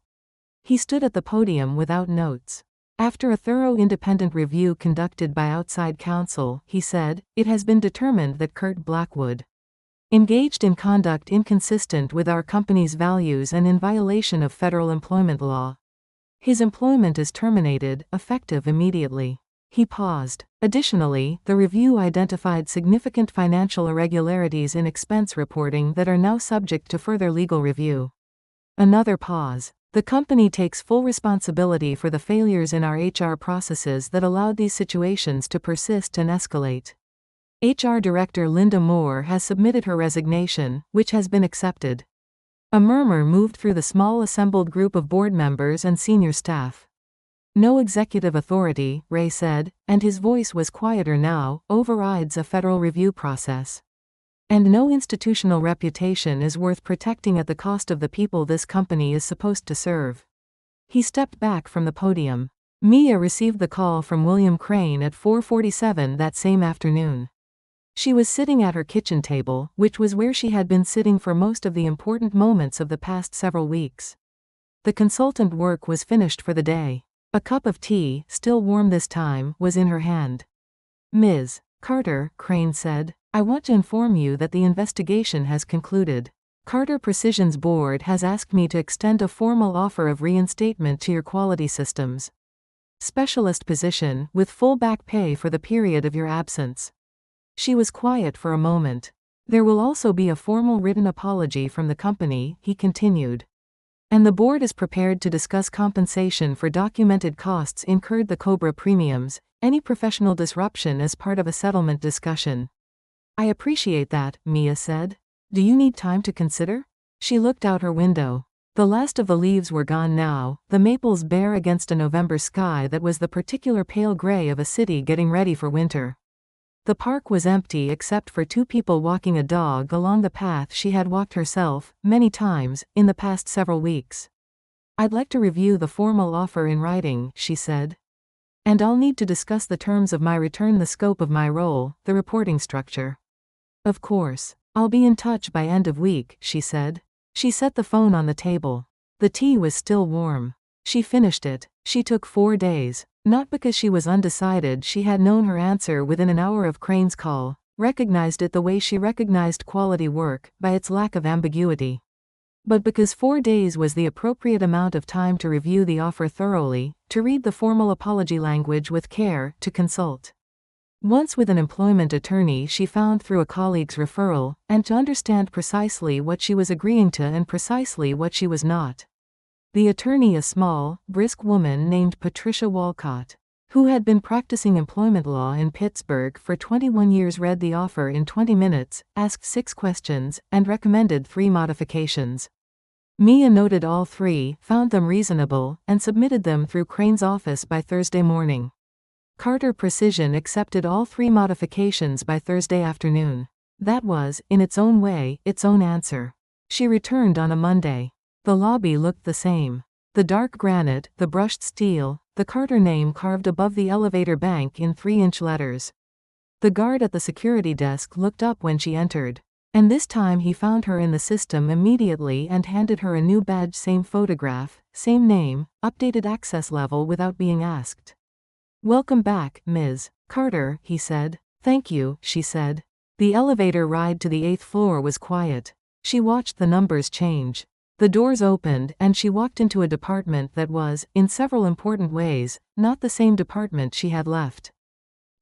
He stood at the podium without notes. After a thorough independent review conducted by outside counsel, he said, "It has been determined that Kurt Blackwood engaged in conduct inconsistent with our company's values and in violation of federal employment law. His employment is terminated, effective immediately." He paused. Additionally, the review identified significant financial irregularities in expense reporting that are now subject to further legal review. Another pause. "The company takes full responsibility for the failures in our HR processes that allowed these situations to persist and escalate." HR Director Linda Moore has submitted her resignation, which has been accepted. A murmur moved through the small assembled group of board members and senior staff. "No executive authority," Ray said, and his voice was quieter now, "overrides a federal review process. And no institutional reputation is worth protecting at the cost of the people this company is supposed to serve." He stepped back from the podium. Mia received the call from William Crane at 4:47 that same afternoon. She was sitting at her kitchen table, which was where she had been sitting for most of the important moments of the past several weeks. The consultant work was finished for the day. A cup of tea, still warm this time, was in her hand. "Ms. Carter," Crane said, "I want to inform you that the investigation has concluded. Carter Precision's board has asked me to extend a formal offer of reinstatement to your quality systems specialist position, with full back pay for the period of your absence." She was quiet for a moment. "There will also be a formal written apology from the company," he continued. "And the board is prepared to discuss compensation for documented costs incurred, the COBRA premiums, any professional disruption as part of a settlement discussion." "I appreciate that," Mia said. "Do you need time to consider?" She looked out her window. The last of the leaves were gone now, the maples bare against a November sky that was the particular pale gray of a city getting ready for winter. The park was empty except for two people walking a dog along the path she had walked herself, many times, in the past several weeks. "I'd like to review the formal offer in writing," she said. "And I'll need to discuss the terms of my return, the scope of my role, the reporting structure." "Of course. I'll be in touch by end of week," she said. She set the phone on the table. The tea was still warm. She finished it. She took 4 days. Not because she was undecided, she had known her answer within an hour of Crane's call, recognized it the way she recognized quality work, by its lack of ambiguity. But because 4 days was the appropriate amount of time to review the offer thoroughly, to read the formal apology language with care, to consult once with an employment attorney she found through a colleague's referral, and to understand precisely what she was agreeing to and precisely what she was not. The attorney, a small, brisk woman named Patricia Walcott, who had been practicing employment law in Pittsburgh for 21 years, read the offer in 20 minutes, asked 6 questions, and recommended 3 modifications. Mia noted all 3, found them reasonable, and submitted them through Crane's office by Thursday morning. Carter Precision accepted all 3 modifications by Thursday afternoon. That was, in its own way, its own answer. She returned on a Monday. The lobby looked the same. The dark granite, the brushed steel, the Carter name carved above the elevator bank in 3-inch letters. The guard at the security desk looked up when she entered. And this time he found her in the system immediately and handed her a new badge, same photograph, same name, updated access level without being asked. "Welcome back, Ms. Carter," he said. "Thank you," she said. The elevator ride to the 8th floor was quiet. She watched the numbers change. The doors opened, and she walked into a department that was, in several important ways, not the same department she had left.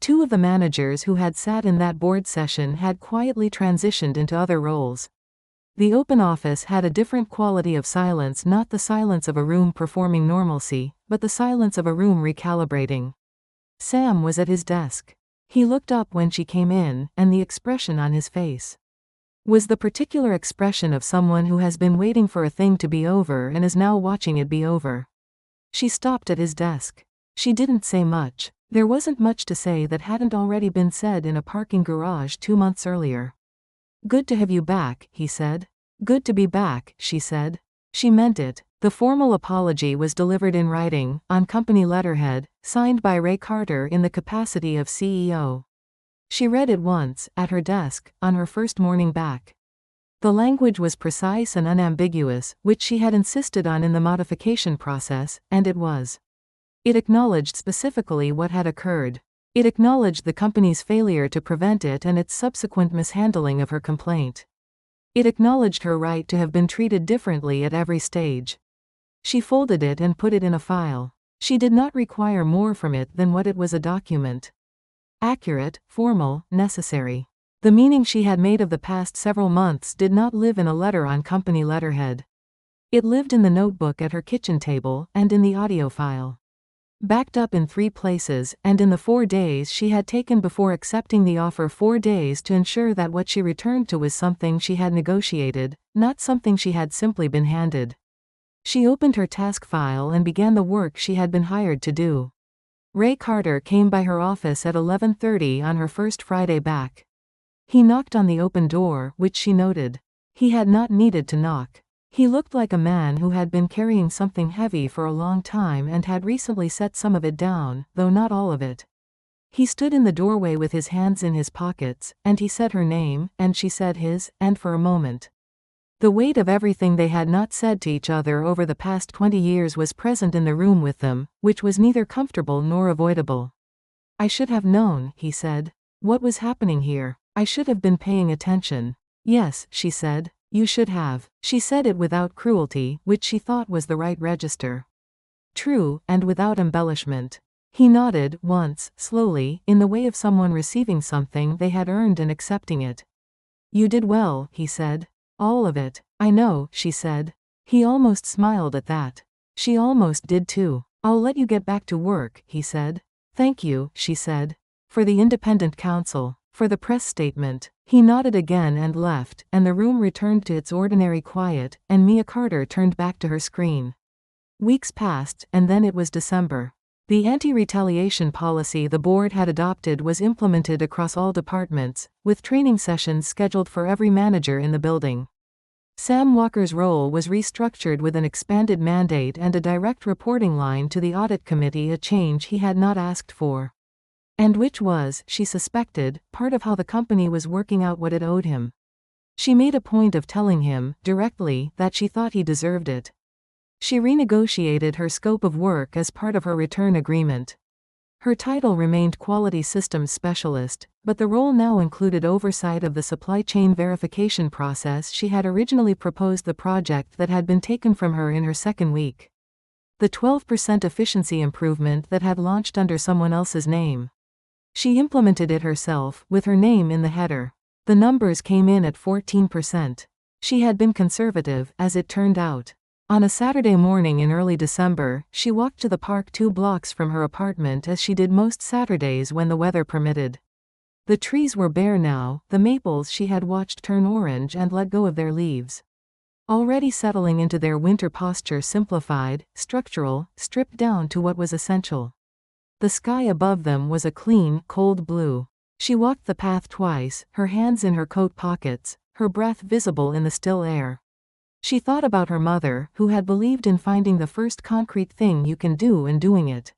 2 of the managers who had sat in that board session had quietly transitioned into other roles. The open office had a different quality of silence, not the silence of a room performing normalcy, but the silence of a room recalibrating. Sam was at his desk. He looked up when she came in, and the expression on his face was the particular expression of someone who has been waiting for a thing to be over and is now watching it be over. She stopped at his desk. She didn't say much. There wasn't much to say that hadn't already been said in a parking garage 2 months earlier. "Good to have you back," he said. "Good to be back," she said. She meant it. The formal apology was delivered in writing, on company letterhead, signed by Ray Carter in the capacity of CEO. She read it once, at her desk, on her first morning back. The language was precise and unambiguous, which she had insisted on in the modification process, and it was. It acknowledged specifically what had occurred. It acknowledged the company's failure to prevent it and its subsequent mishandling of her complaint. It acknowledged her right to have been treated differently at every stage. She folded it and put it in a file. She did not require more from it than what it was: a document. Accurate, formal, necessary. The meaning she had made of the past several months did not live in a letter on company letterhead. It lived in the notebook at her kitchen table and in the audio file. Backed up in 3 places, and in the 4 days she had taken before accepting the offer, 4 days to ensure that what she returned to was something she had negotiated, not something she had simply been handed. She opened her task file and began the work she had been hired to do. Ray Carter came by her office at 11:30 on her first Friday back. He knocked on the open door, which she noted. He had not needed to knock. He looked like a man who had been carrying something heavy for a long time and had recently set some of it down, though not all of it. He stood in the doorway with his hands in his pockets, and he said her name, and she said his, and for a moment. The weight of everything they had not said to each other over the past 20 years was present in the room with them, which was neither comfortable nor avoidable. "I should have known," he said. "What was happening here. I should have been paying attention." "Yes," she said, "you should have." She said it without cruelty, which she thought was the right register. True, and without embellishment. He nodded, once, slowly, in the way of someone receiving something they had earned and accepting it. "You did well," he said. "All of it." "I know," she said. He almost smiled at that. She almost did too. "I'll let you get back to work," he said. "Thank you," she said. "For the independent counsel. For the press statement." He nodded again and left, and the room returned to its ordinary quiet, and Mia Carter turned back to her screen. Weeks passed, and then it was December. The anti-retaliation policy the board had adopted was implemented across all departments, with training sessions scheduled for every manager in the building. Sam Walker's role was restructured with an expanded mandate and a direct reporting line to the audit committee, a change he had not asked for. And which was, she suspected, part of how the company was working out what it owed him. She made a point of telling him, directly, that she thought he deserved it. She renegotiated her scope of work as part of her return agreement. Her title remained Quality Systems Specialist, but the role now included oversight of the supply chain verification process she had originally proposed, the project that had been taken from her in her second week. The 12% efficiency improvement that had launched under someone else's name. She implemented it herself, with her name in the header. The numbers came in at 14%. She had been conservative, as it turned out. On a Saturday morning in early December, she walked to the park 2 blocks from her apartment, as she did most Saturdays when the weather permitted. The trees were bare now, the maples she had watched turn orange and let go of their leaves. Already settling into their winter posture, simplified, structural, stripped down to what was essential. The sky above them was a clean, cold blue. She walked the path twice, her hands in her coat pockets, her breath visible in the still air. She thought about her mother, who had believed in finding the first concrete thing you can do and doing it.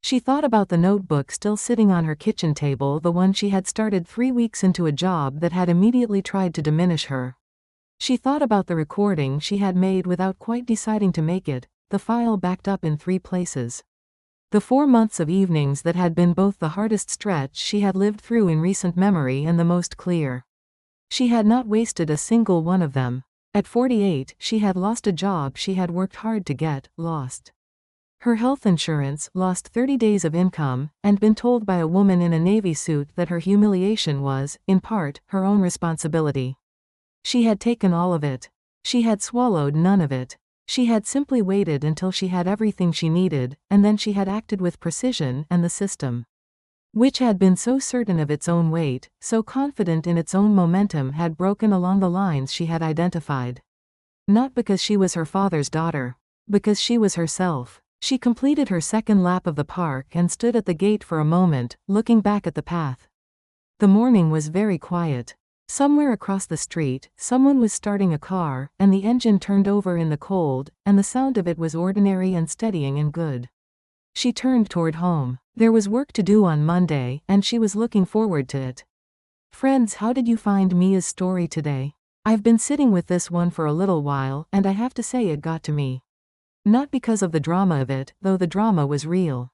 She thought about the notebook still sitting on her kitchen table, the one she had started 3 weeks into a job that had immediately tried to diminish her. She thought about the recording she had made without quite deciding to make it, the file backed up in 3 places. The 4 months of evenings that had been both the hardest stretch she had lived through in recent memory and the most clear. She had not wasted a single one of them. At 48, she had lost a job she had worked hard to get, lost her health insurance, lost 30 days of income, and been told by a woman in a navy suit that her humiliation was, in part, her own responsibility. She had taken all of it. She had swallowed none of it. She had simply waited until she had everything she needed, and then she had acted with precision, and the system, which had been so certain of its own weight, so confident in its own momentum, had broken along the lines she had identified. Not because she was her father's daughter. Because she was herself. She completed her second lap of the park and stood at the gate for a moment, looking back at the path. The morning was very quiet. Somewhere across the street, someone was starting a car, and the engine turned over in the cold, and the sound of it was ordinary and steadying and good. She turned toward home. There was work to do on Monday, and she was looking forward to it. Friends, how did you find Mia's story today? I've been sitting with this one for a little while, and I have to say it got to me. Not because of the drama of it, though the drama was real.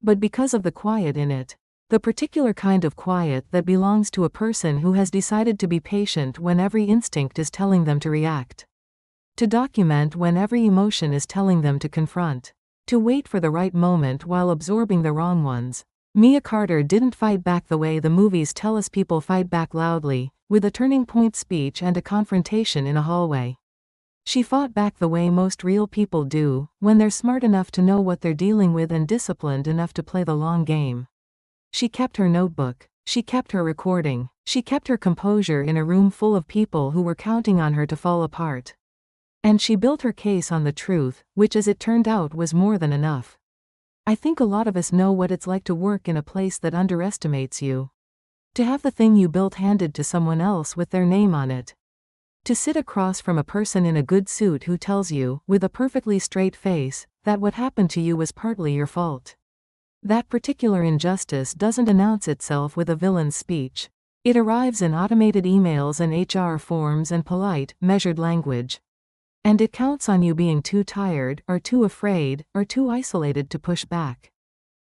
But because of the quiet in it. The particular kind of quiet that belongs to a person who has decided to be patient when every instinct is telling them to react. To document when every emotion is telling them to confront. To wait for the right moment while absorbing the wrong ones. Mia Carter didn't fight back the way the movies tell us people fight back loudly, with a turning point speech and a confrontation in a hallway. She fought back the way most real people do, when they're smart enough to know what they're dealing with and disciplined enough to play the long game. She kept her notebook. She kept her recording. She kept her composure in a room full of people who were counting on her to fall apart. And she built her case on the truth, which as it turned out was more than enough. I think a lot of us know what it's like to work in a place that underestimates you. To have the thing you built handed to someone else with their name on it. To sit across from a person in a good suit who tells you, with a perfectly straight face, that what happened to you was partly your fault. That particular injustice doesn't announce itself with a villain's speech. It arrives in automated emails and HR forms and polite, measured language. And it counts on you being too tired, or too afraid, or too isolated to push back.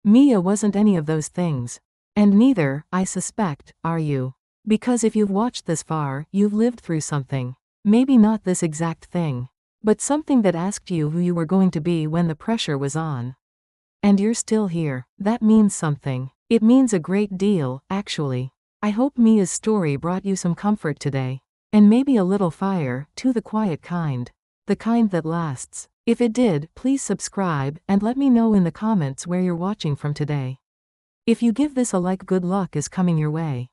Mia wasn't any of those things. And neither, I suspect, are you. Because if you've watched this far, you've lived through something. Maybe not this exact thing. But something that asked you who you were going to be when the pressure was on. And you're still here. That means something. It means a great deal, actually. I hope Mia's story brought you some comfort today. And maybe a little fire, too, the quiet kind. The kind that lasts. If it did, please subscribe, and let me know in the comments where you're watching from today. If you give this a like, good luck is coming your way.